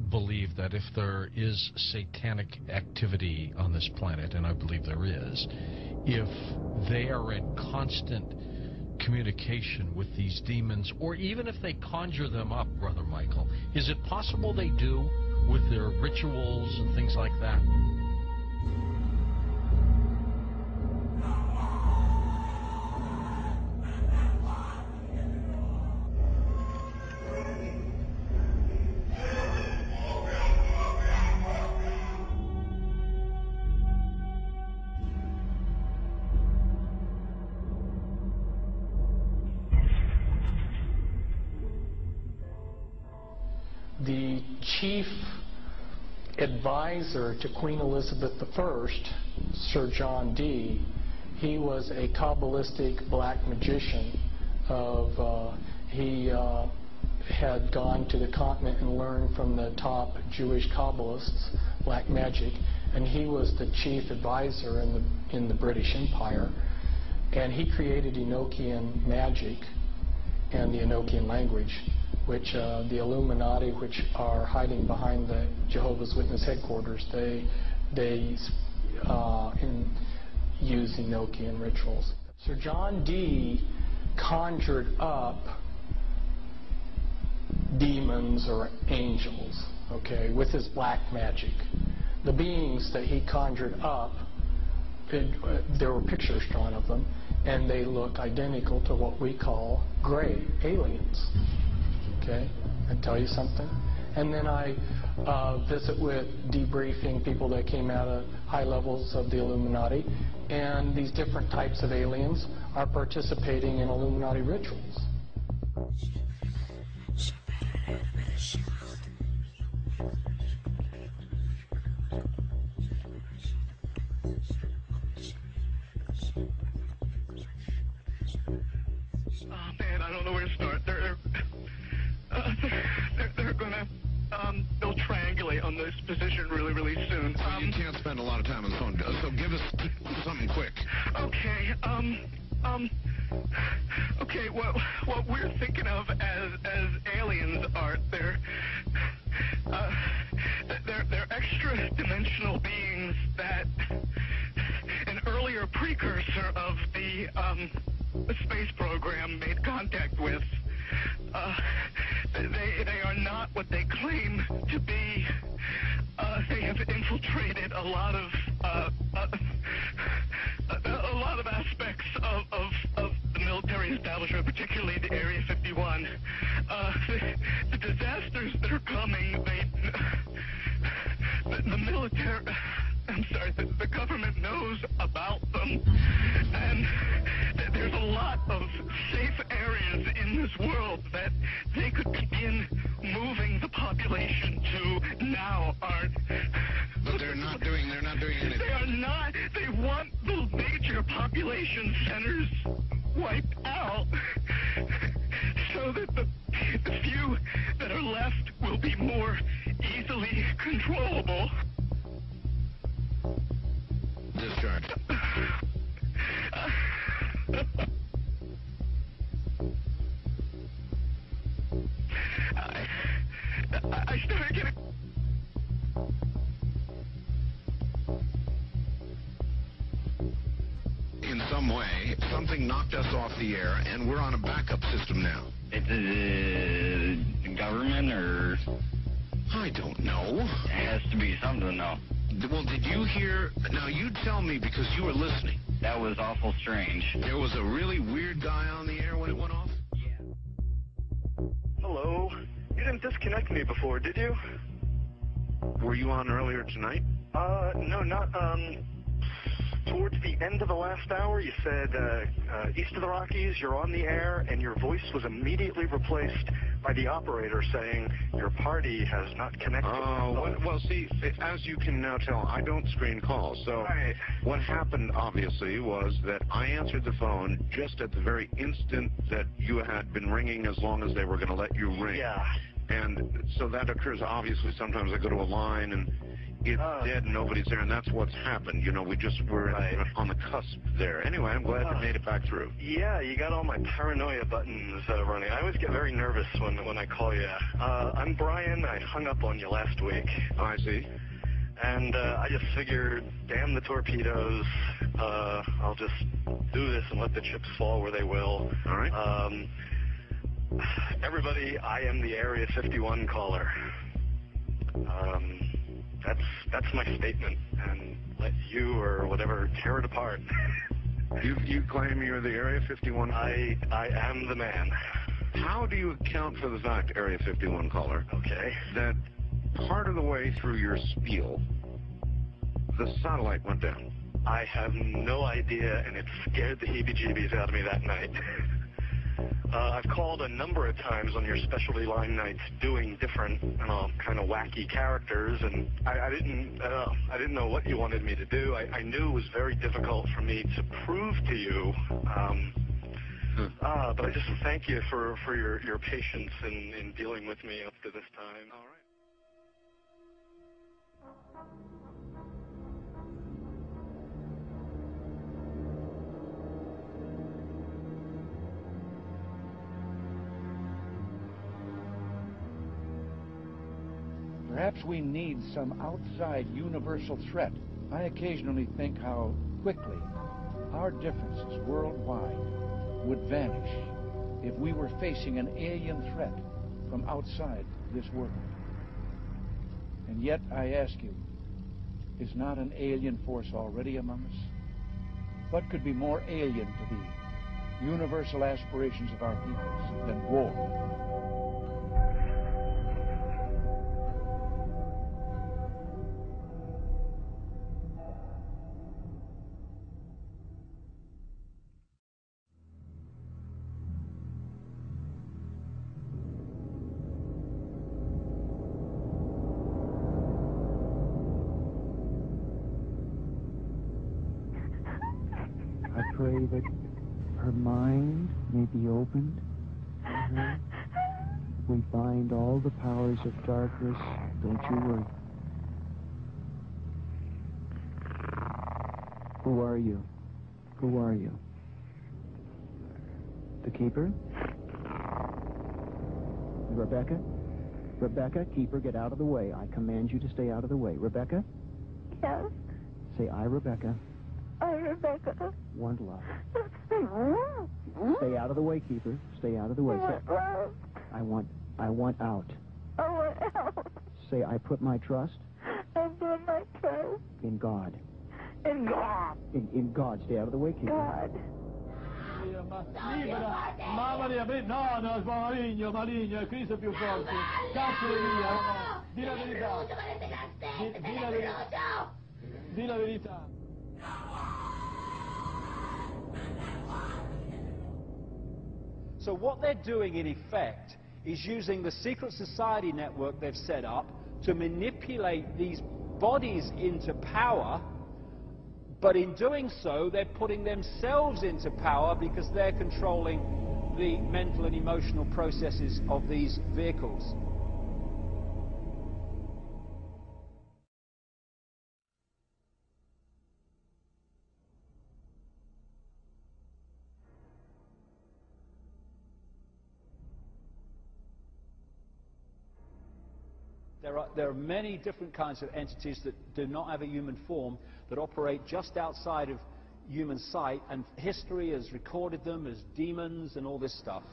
believed that if there is satanic activity on this planet, and I believe there is, if they are in constant communication with these demons, or even if they conjure them up, Brother Michael, is it possible they do with their rituals and things like that? The chief advisor to Queen Elizabeth I, Sir John Dee, he was a Kabbalistic black magician. He had gone to the continent and learned from the top Jewish Kabbalists black magic, and he was the chief advisor in the British Empire. And he created Enochian magic and the Enochian language, which the Illuminati, which are hiding behind the Jehovah's Witness headquarters, they use Enochian rituals. Sir John Dee conjured up demons or angels, okay, with his black magic. The beings that he conjured up, there were pictures drawn of them, and they look identical to what we call gray aliens. Okay, and tell you something. And then I visit with debriefing people that came out of high levels of the Illuminati, and these different types of aliens are participating in Illuminati rituals. Oh man, I don't know where to start. They're gonna they'll triangulate on this position really soon. You can't spend a lot of time on the phone, so give us something quick. Okay, okay, what we're thinking of as aliens are they're extra dimensional beings that an earlier precursor of the space program made contact with. They are not what they claim to be. They have infiltrated a lot of aspects of the military establishment, particularly the Area 51. The disasters that are coming, the military, I'm sorry, the government knows about them, and there's a lot of safe areas in this world that they could begin moving the population to now aren't. But they're not doing anything. They are not. They want the major population centers wiped out so that the few that are left will be more easily controllable. Discharge. I started getting... In some way, something knocked us off the air, and we're on a backup system now. It's the government, or... I don't know. It has to be something, though. Well, did you hear... Now, you tell me, because you were listening. That was awful strange. There was a really weird guy on the air when it went off? Yeah. Hello? You didn't disconnect me before, did you? Were you on earlier tonight? No, not, towards the end of the last hour, you said east of the Rockies, you're on the air, and your voice was immediately replaced by the operator saying your party has not connected. Oh, well, see, as you can now tell, I don't screen calls. So what happened, obviously, was that I answered the phone just at the very instant that you had been ringing as long as they were going to let you ring. Yeah. And so that occurs, obviously, sometimes I go to a line and it's dead and nobody's there, and that's what's happened. You know, we just were on the cusp there. Anyway, I'm glad you made it back through. Yeah, you got all my paranoia buttons running. I always get very nervous when I call you. I'm Brian. I hung up on you last week. Oh, I see. And I just figured, damn the torpedoes. I'll just do this and let the chips fall where they will. All right. Everybody, I am the Area 51 caller. That's my statement, and let you or whatever tear it apart. You claim you're the Area 51 caller? I am the man. How do you account for the fact, Area 51 caller, that part of the way through your spiel, the satellite went down? I have no idea, and it scared the heebie-jeebies out of me that night. I've called a number of times on your specialty line nights doing different, kind of wacky characters, and I didn't know what you wanted me to do. I knew it was very difficult for me to prove to you, but I just thank you for your patience in dealing with me up to this time. All right. Perhaps we need some outside universal threat. I occasionally think how quickly our differences worldwide would vanish if we were facing an alien threat from outside this world. And yet, I ask you, is not an alien force already among us? What could be more alien to the universal aspirations of our peoples than war? I pray that her mind may be opened to her. We bind all the powers of darkness. Don't you worry. Who are you? Who are you? The Keeper? Rebecca? Rebecca, Keeper, get out of the way. I command you to stay out of the way. Rebecca? Yes? Say, I, Rebecca, I, Rebecca. want love. Stay out of the way, Keeper. Stay out of the way. I want love. I want out. I want out. Say, I put my trust I put my trust in God. in God. In God. Stay out of the way, Keeper. God. Libera, mamma mia, no, maligno, maligno, Cristo è più forte. Cazzo via, di la verità. Di la verità. So what they're doing, in effect, is using the secret society network they've set up to manipulate these bodies into power, but in doing so, they're putting themselves into power because they're controlling the mental and emotional processes of these vehicles. There are many different kinds of entities that do not have a human form, that operate just outside of human sight, and history has recorded them as demons and all this stuff.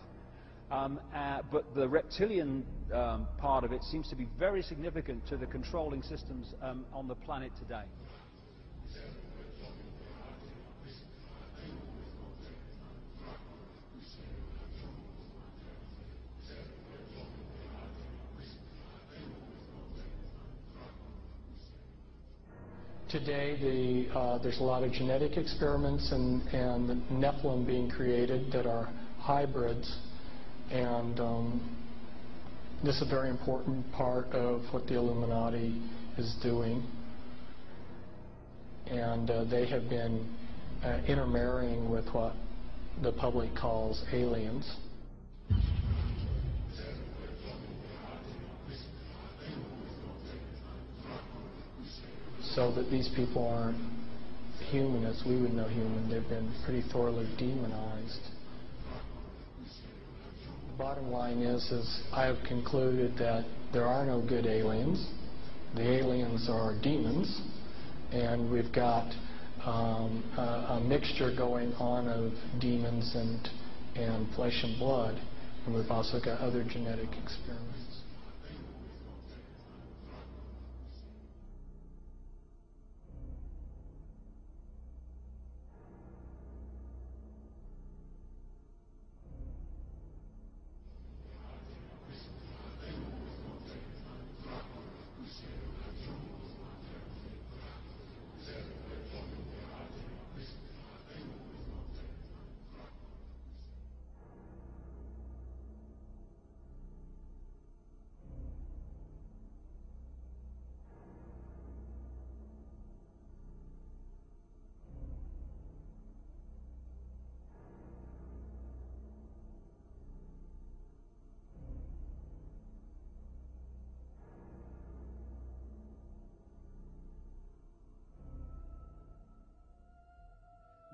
But the reptilian part of it seems to be very significant to the controlling systems on the planet today. Today, there's a lot of genetic experiments and Nephilim being created that are hybrids, and this is a very important part of what the Illuminati is doing. And they have been intermarrying with what the public calls aliens. So that these people aren't human as we would know human. They've been pretty thoroughly demonized. The bottom line is I have concluded that there are no good aliens. The aliens are demons, and we've got a mixture going on of demons and flesh and blood, and we've also got other genetic experiments.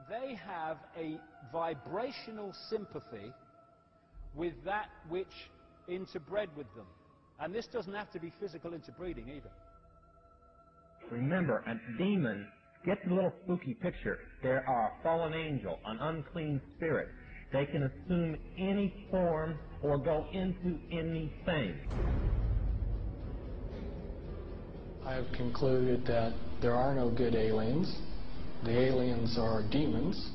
They have a vibrational sympathy with that which interbred with them. And this doesn't have to be physical interbreeding either. Remember, a demon, get the little spooky picture. There are a fallen angel, an unclean spirit. They can assume any form or go into anything. I have concluded that there are no good aliens. The aliens are demons.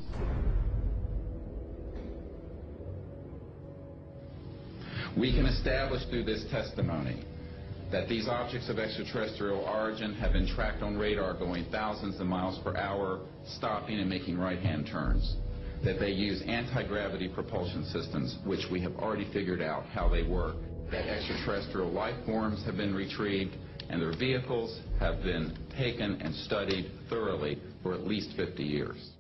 We can establish through this testimony that these objects of extraterrestrial origin have been tracked on radar going thousands of miles per hour, stopping and making right-hand turns. That they use anti-gravity propulsion systems, which we have already figured out how they work. That extraterrestrial life forms have been retrieved, and their vehicles have been taken and studied thoroughly for at least 50 years.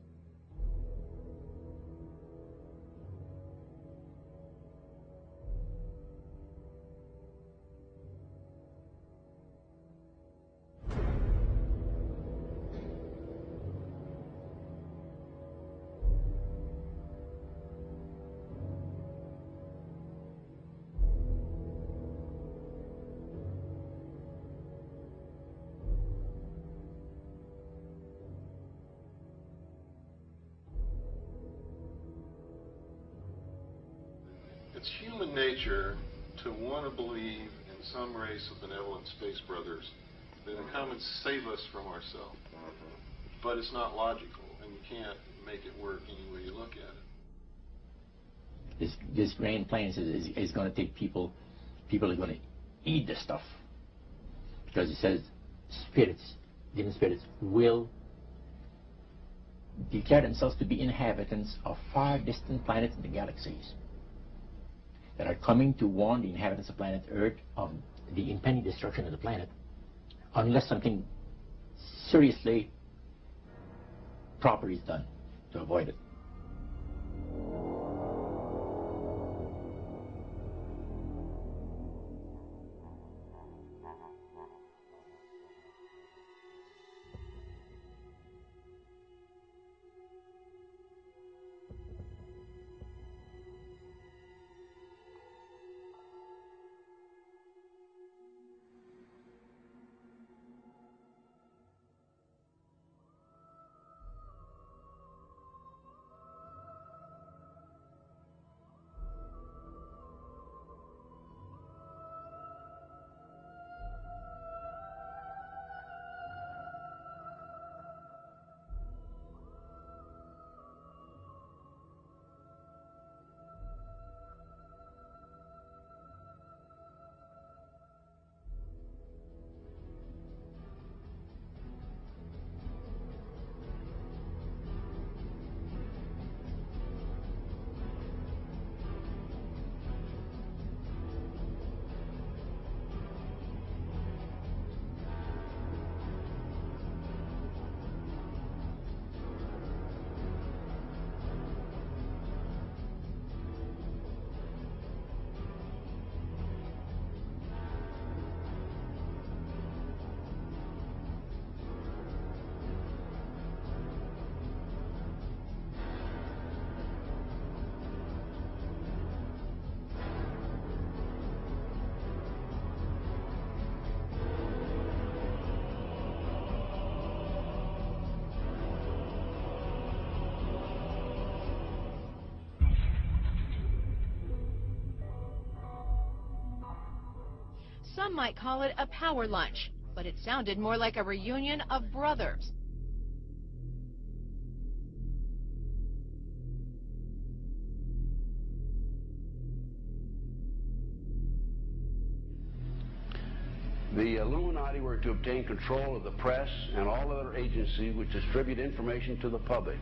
It's human nature to want to believe in some race of benevolent space brothers that will come and save us from ourselves. But it's not logical, and you can't make it work any way you look at it. This grand plan is going to take people are going to eat this stuff. Because it says spirits, demon spirits, will declare themselves to be inhabitants of far distant planets in the galaxies that are coming to warn the inhabitants of planet Earth of the impending destruction of the planet unless something seriously proper is done to avoid it. Some might call it a power lunch, but it sounded more like a reunion of brothers. The Illuminati were to obtain control of the press and all other agencies which distribute information to the public.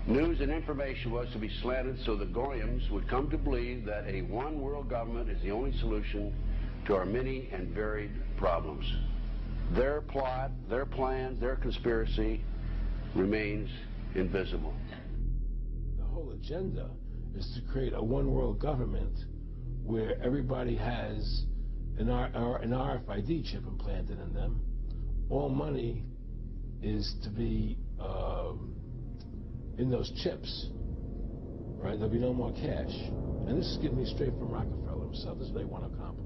News and information was to be slanted so the Goyams would come to believe that a one world government is the only solution to our many and varied problems. Their plot, their plans, their conspiracy remains invisible. The whole agenda is to create a one world government where everybody has an RFID chip implanted in them. All money is to be in those chips, right? There'll be no more cash. And this is getting me straight from Rockefeller himself. This is what they want to accomplish.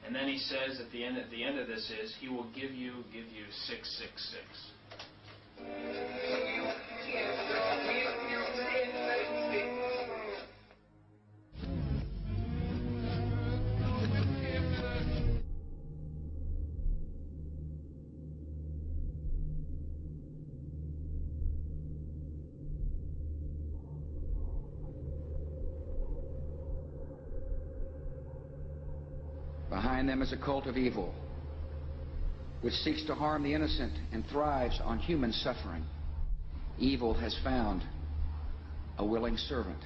And then he says at the end of this is he will give you 666. Behind them is a cult of evil, which seeks to harm the innocent and thrives on human suffering. Evil has found a willing servant.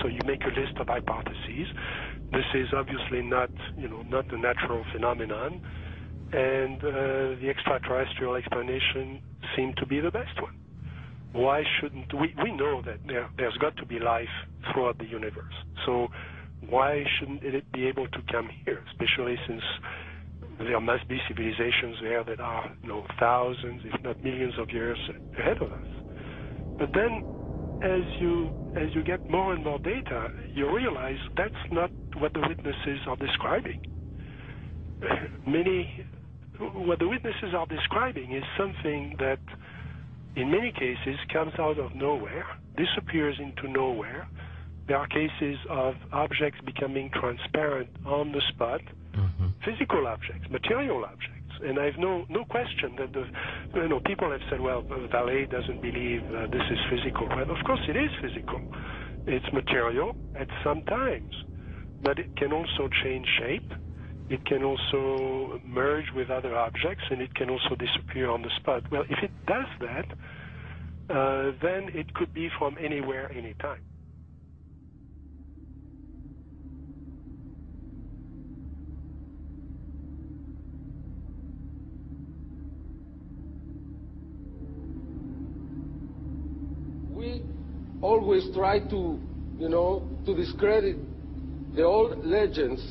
So you make a list of hypotheses. This is obviously not a natural phenomenon, and the extraterrestrial explanation seemed to be the best one. Why shouldn't we know that there's got to be life throughout the universe? So why shouldn't it be able to come here, especially since there must be civilizations there that are thousands, if not millions of years ahead of us? But then as you get more and more data, you realize that's not what the witnesses are describing. What the witnesses are describing is something that, in many cases, comes out of nowhere, disappears into nowhere. There are cases of objects becoming transparent on the spot, physical objects, material objects. And I have no question that people have said, well, Vallée doesn't believe this is physical. Well, of course it is physical. It's material at some times, but it can also change shape. It can also merge with other objects, and it can also disappear on the spot. Well, if it does that, then it could be from anywhere, anytime. We always try to, to discredit the old legends,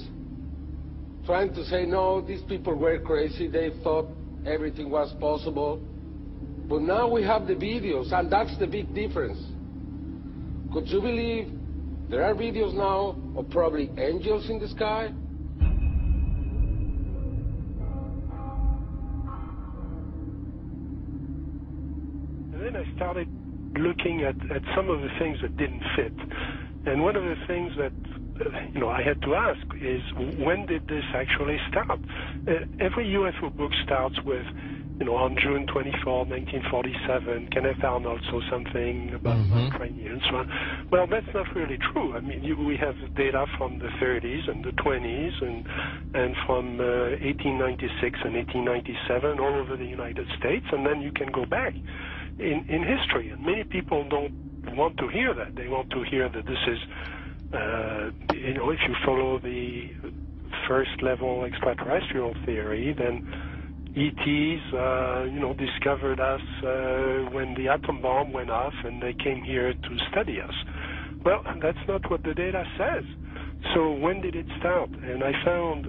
trying to say, no, these people were crazy, they thought everything was possible. But now we have the videos, and that's the big difference. Could you believe There are videos now of probably angels in the sky. And then I started looking at some of the things that didn't fit. And one of the things that I had to ask is, when did this actually start? Every UFO book starts with, on June 24, 1947, Kenneth Arnold saw something about Ukrainians. Well, that's not really true. I mean, we have data from the 30s and the 20s and from 1896 and 1897 all over the United States, and then you can go back in history. And many people don't want to hear that. They want to hear that this is, if you follow the first-level extraterrestrial theory, then ETs, discovered us when the atom bomb went off and they came here to study us. Well, that's not what the data says. So when did it start? And I found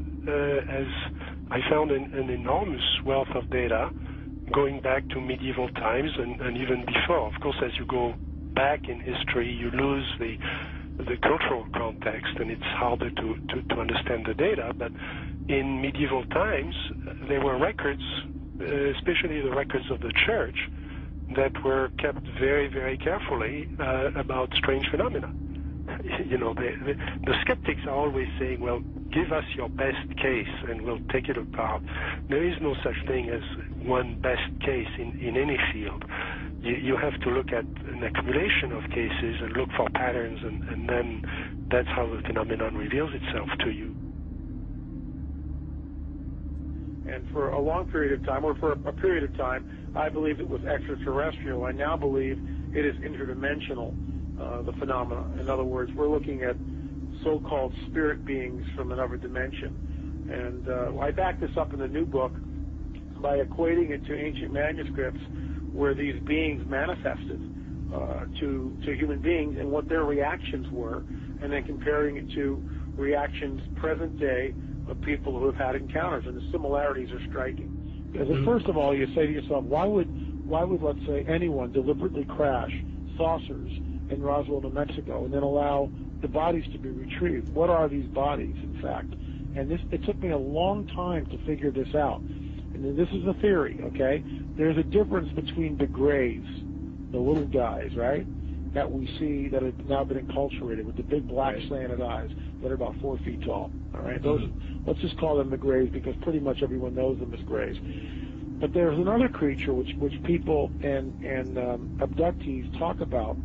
an enormous wealth of data going back to medieval times and even before. Of course, as you go back in history, you lose the cultural context, and it's harder to understand the data. But in medieval times, there were records, especially the records of the church, that were kept very, very carefully about strange phenomena. The skeptics are always saying, well, give us your best case and we'll take it apart. There is no such thing as one best case in any field. You have to look at an accumulation of cases and look for patterns, and then that's how the phenomenon reveals itself to you. And for a long period of time, or for a period of time, I believed it was extraterrestrial. I now believe it is interdimensional, the phenomena. In other words, we're looking at so-called spirit beings from another dimension. And I back this up in the new book by equating it to ancient manuscripts where these beings manifested to human beings and what their reactions were, and then comparing it to reactions present day of people who have had encounters, and the similarities are striking. Because first of all, you say to yourself, why would let's say anyone deliberately crash saucers in Roswell, New Mexico, and then allow the bodies to be retrieved? What are these bodies, in fact? And it took me a long time to figure this out. And this is a theory, okay? There's a difference between the grays, the little guys, right, that we see that have now been enculturated with the big black slanted eyes that are about 4 feet tall. All right, those, let's just call them the grays because pretty much everyone knows them as grays. But there's another creature which people and abductees talk about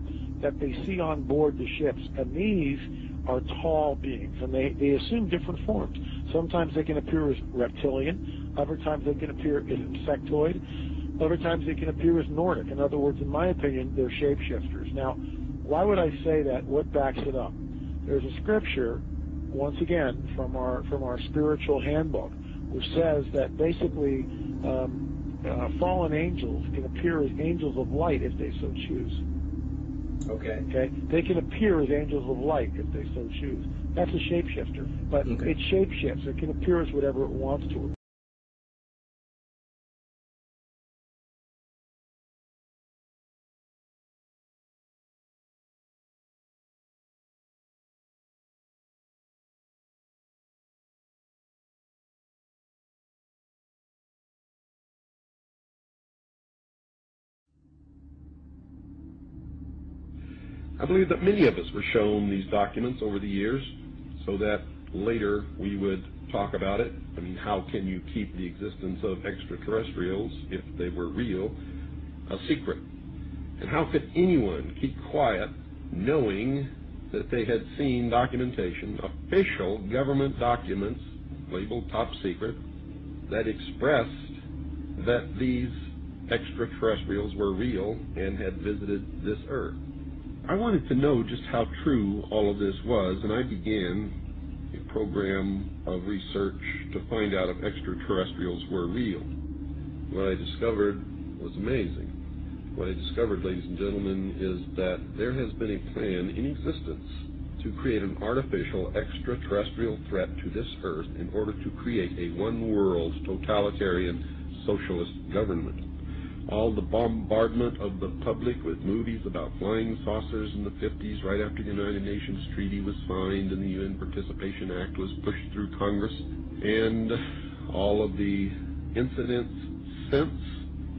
that they see on board the ships, and these are tall beings, and they assume different forms. Sometimes they can appear as reptilian, other times they can appear as insectoid, other times they can appear as Nordic. In other words, in my opinion, they're shapeshifters. Now, why would I say that? What backs it up? There's a scripture, once again, from our spiritual handbook, which says that basically fallen angels can appear as angels of light if they so choose. Okay? They can appear as angels of light if they so choose. That's a shapeshifter. But it shapeshifts. It can appear as whatever it wants to. I believe that many of us were shown these documents over the years so that later we would talk about it. I mean, how can you keep the existence of extraterrestrials, if they were real, a secret? And how could anyone keep quiet knowing that they had seen documentation, official government documents labeled top secret, that expressed that these extraterrestrials were real and had visited this earth? I wanted to know just how true all of this was, and I began a program of research to find out if extraterrestrials were real. What I discovered was amazing. What I discovered, ladies and gentlemen, is that there has been a plan in existence to create an artificial extraterrestrial threat to this earth in order to create a one-world totalitarian socialist government. all the bombardment of the public with movies about flying saucers in the 50s, right after the United Nations Treaty was signed and the UN Participation Act was pushed through Congress, and all of the incidents since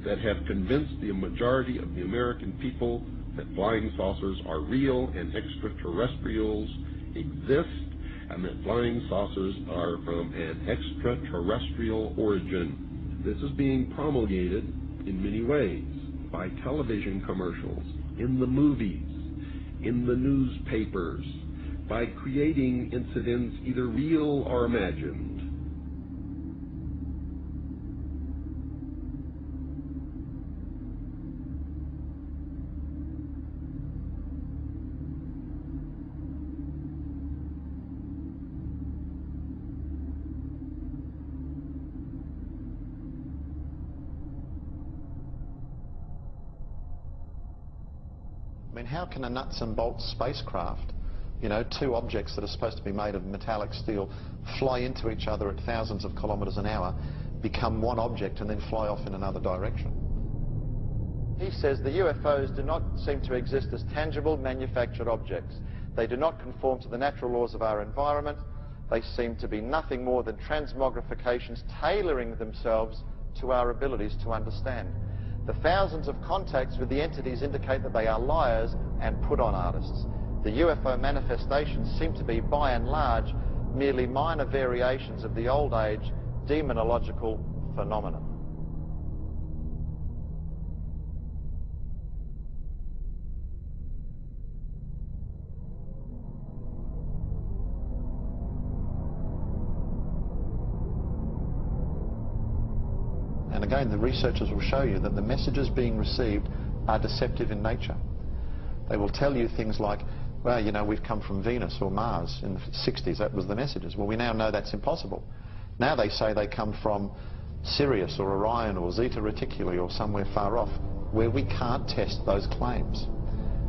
that have convinced the majority of the American people that flying saucers are real and extraterrestrials exist, and that flying saucers are from an extraterrestrial origin. This is being promulgated in many ways, by television commercials, in the movies, in the newspapers, by creating incidents either real or imagined. I mean, how can a nuts and bolts spacecraft, you know, two objects that are supposed to be made of metallic steel, fly into each other at thousands of kilometers an hour, become one object and then fly off in another direction? He says the UFOs do not seem to exist as tangible, manufactured objects. They do not conform to the natural laws of our environment. They seem to be nothing more than transmogrifications tailoring themselves to our abilities to understand. The thousands of contacts with the entities indicate that they are liars and put-on artists. The UFO manifestations seem to be, by and large, merely minor variations of the old-age demonological phenomenon. And again, the researchers will show you that the messages being received are deceptive in nature. They will tell you things like, well, you know, we've come from Venus or Mars in the 60s. That was the messages. Well, we now know that's impossible. Now they say they come from Sirius or Orion or Zeta Reticuli or somewhere far off, where we can't test those claims.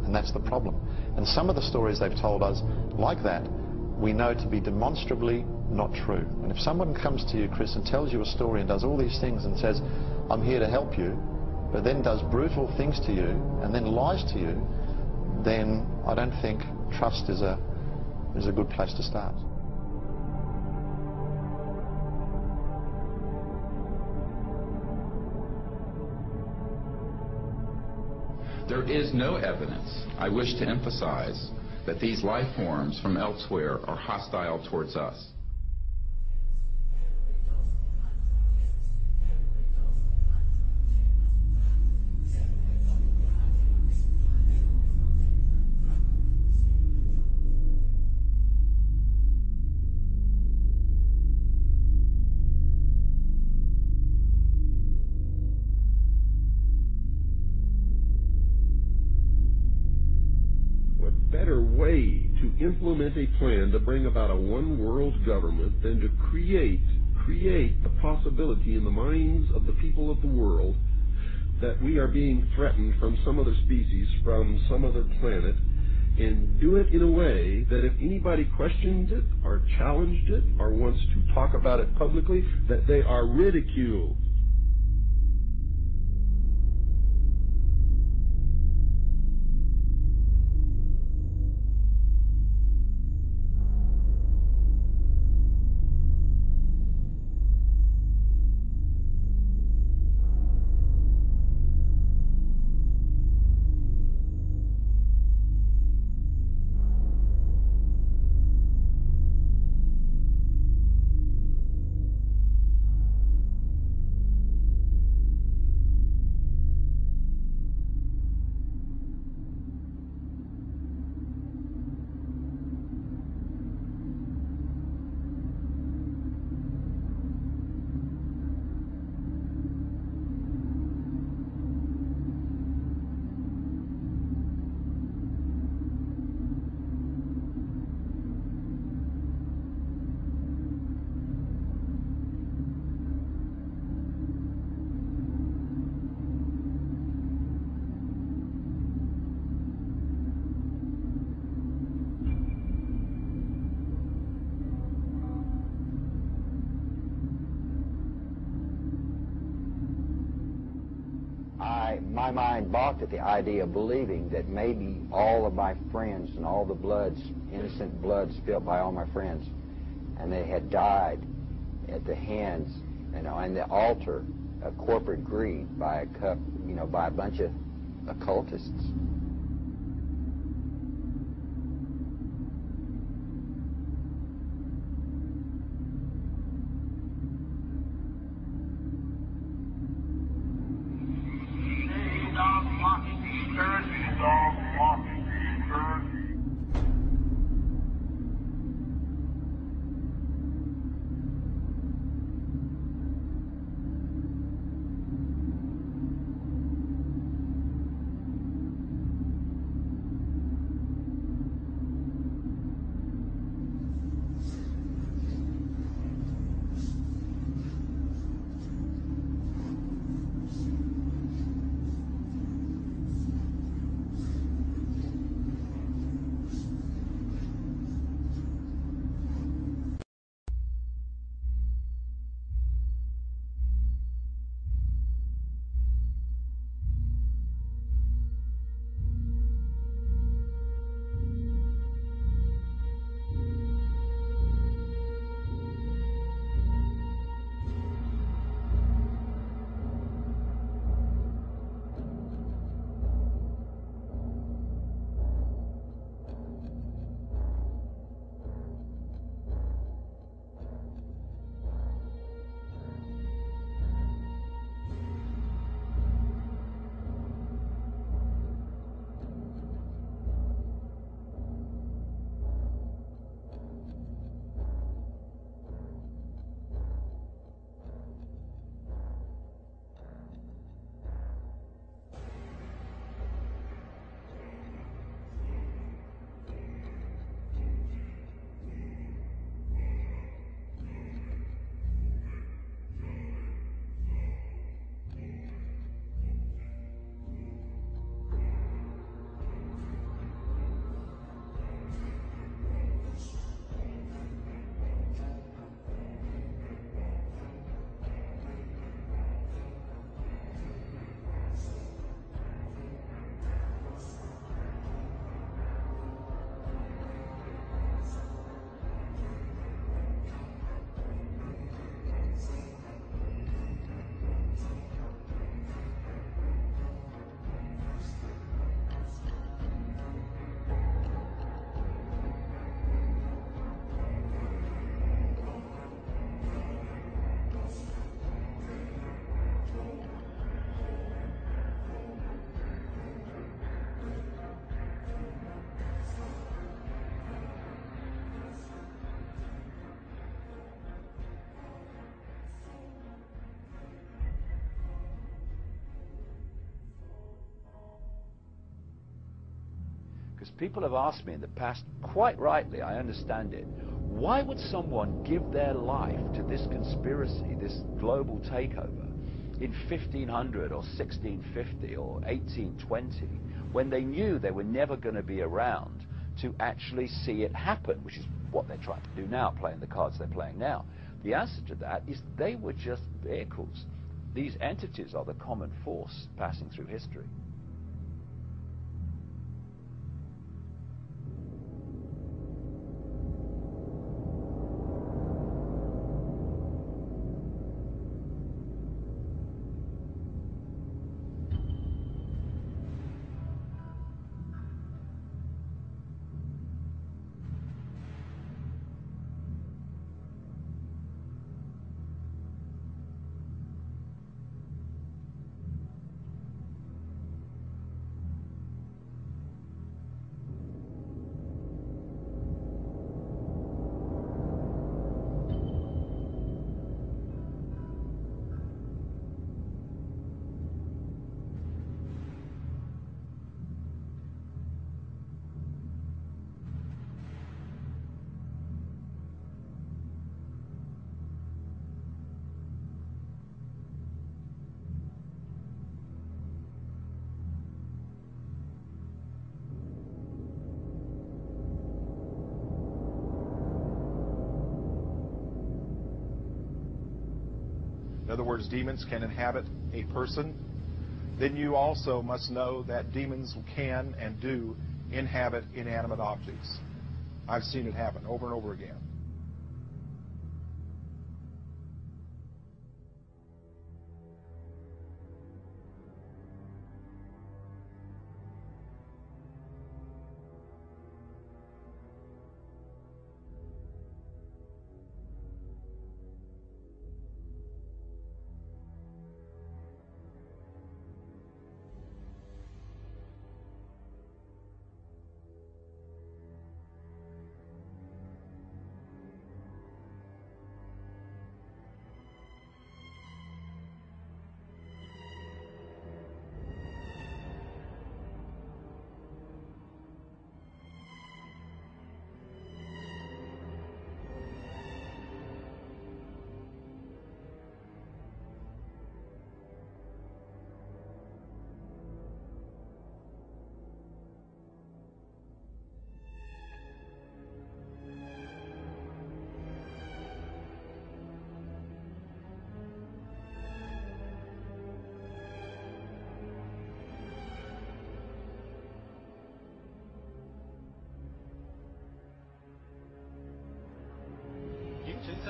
And that's the problem. And some of the stories they've told us, like that, we know to be demonstrably not true. And if someone comes to you, Chris, and tells you a story and does all these things and says, I'm here to help you, but then does brutal things to you and then lies to you, then I don't think trust is a good place to start. There is no evidence, I wish to emphasize, that these life forms from elsewhere are hostile towards us. Better way to implement a plan to bring about a one-world government than to create the possibility in the minds of the people of the world that we are being threatened from some other species, from some other planet, and do it in a way that if anybody questions it or challenged it or wants to talk about it publicly, that they are ridiculed. my mind balked at the idea of believing that maybe all of my friends and all the bloods, innocent blood spilled by all my friends, and they had died at the hands, on the altar of corporate greed by by a bunch of occultists. Because people have asked me in the past, quite rightly, I understand it, why would someone give their life to this conspiracy, this global takeover, in 1500 or 1650 or 1820, when they knew they were never going to be around to actually see it happen, which is what they're trying to do now, playing the cards they're playing now? The answer to that is they were just vehicles. These entities are the common force passing through history. In other words, demons can inhabit a person then you also must know that demons can and do inhabit inanimate objects. I've seen it happen over and over again.3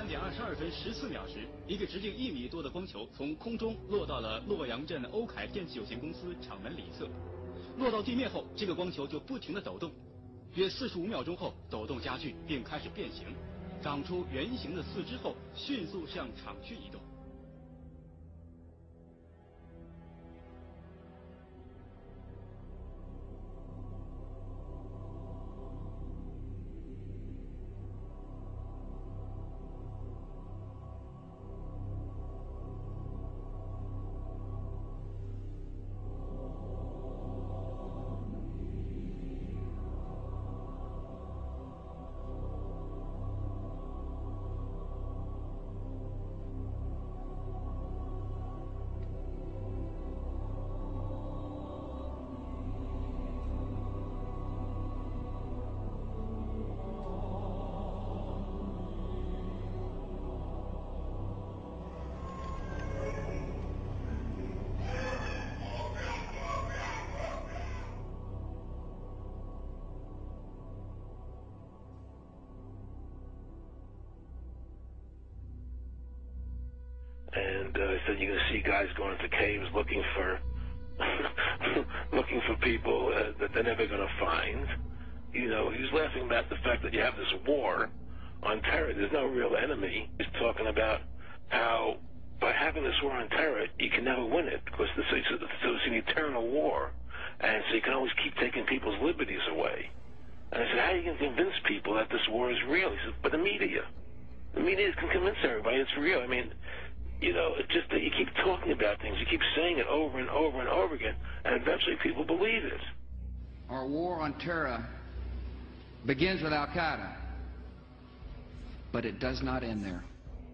点22分14秒时，一个直径1米多的光球从空中落到了洛阳镇欧凯电器有限公司厂门里侧。落到地面后，这个光球就不停地抖动，约45秒钟后，抖动加剧并开始变形，长出圆形的四肢后，迅速向厂区移动。And said you're going to see guys going into caves looking for people that they're never going to find. You know, he was laughing about the fact that you have this war on terror. There's no real enemy. He's talking about how by having this war on terror, you can never win it because so it's an eternal war, and so you can always keep taking people's liberties away. And I said, how are you going to convince people that this war is real? He said, but the media can convince everybody it's real. I mean, you know, it's just that you keep talking about things, you keep saying it over and over and over again, and eventually people believe it. Our war on terror begins with Al-Qaeda, but it does not end there.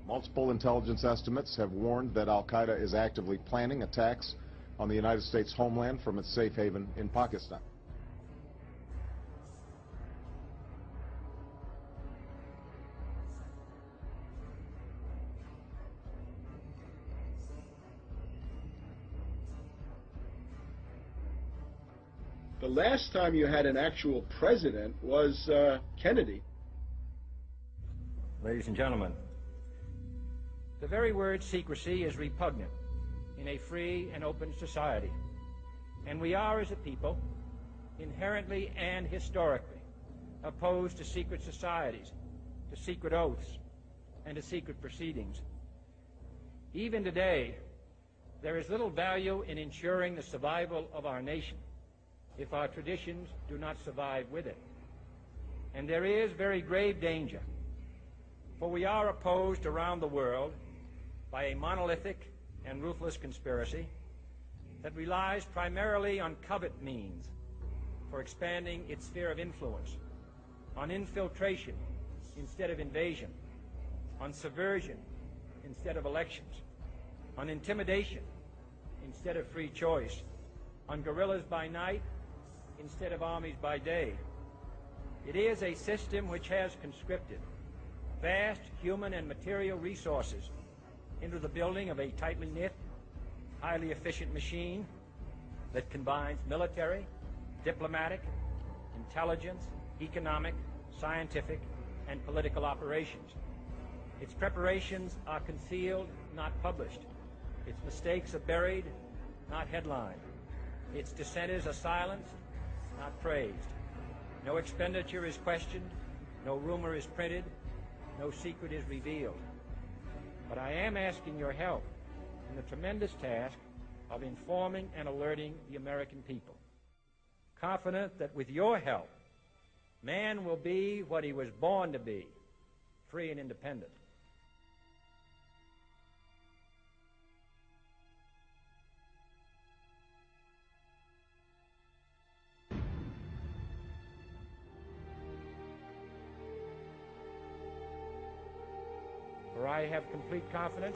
Multiple intelligence estimates have warned that Al-Qaeda is actively planning attacks on the United States homeland from its safe haven in Pakistan. The last time you had an actual president was Kennedy. Ladies and gentlemen, the very word secrecy is repugnant in a free and open society. And we are, as a people, inherently and historically opposed to secret societies, to secret oaths, and to secret proceedings. Even today, there is little value in ensuring the survival of our nation if our traditions do not survive with it. And there is very grave danger, for we are opposed around the world by a monolithic and ruthless conspiracy that relies primarily on covert means for expanding its sphere of influence, on infiltration instead of invasion, on subversion instead of elections, on intimidation instead of free choice, on guerrillas by night instead of armies by day. It is a system which has conscripted vast human and material resources into the building of a tightly knit, highly efficient machine that combines military, diplomatic, intelligence, economic, scientific, and political operations. Its preparations are concealed, not published. Its mistakes are buried, not headlined. Its dissenters are silenced, not praised. No expenditure is questioned, no rumor is printed, no secret is revealed. But I am asking your help in the tremendous task of informing and alerting the American people. Confident that with your help, man will be what he was born to be, free and independent. For I have complete confidence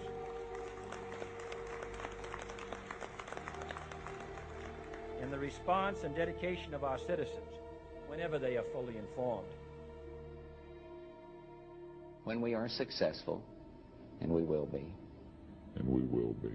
in the response and dedication of our citizens whenever they are fully informed. When we are successful, and we will be. And we will be.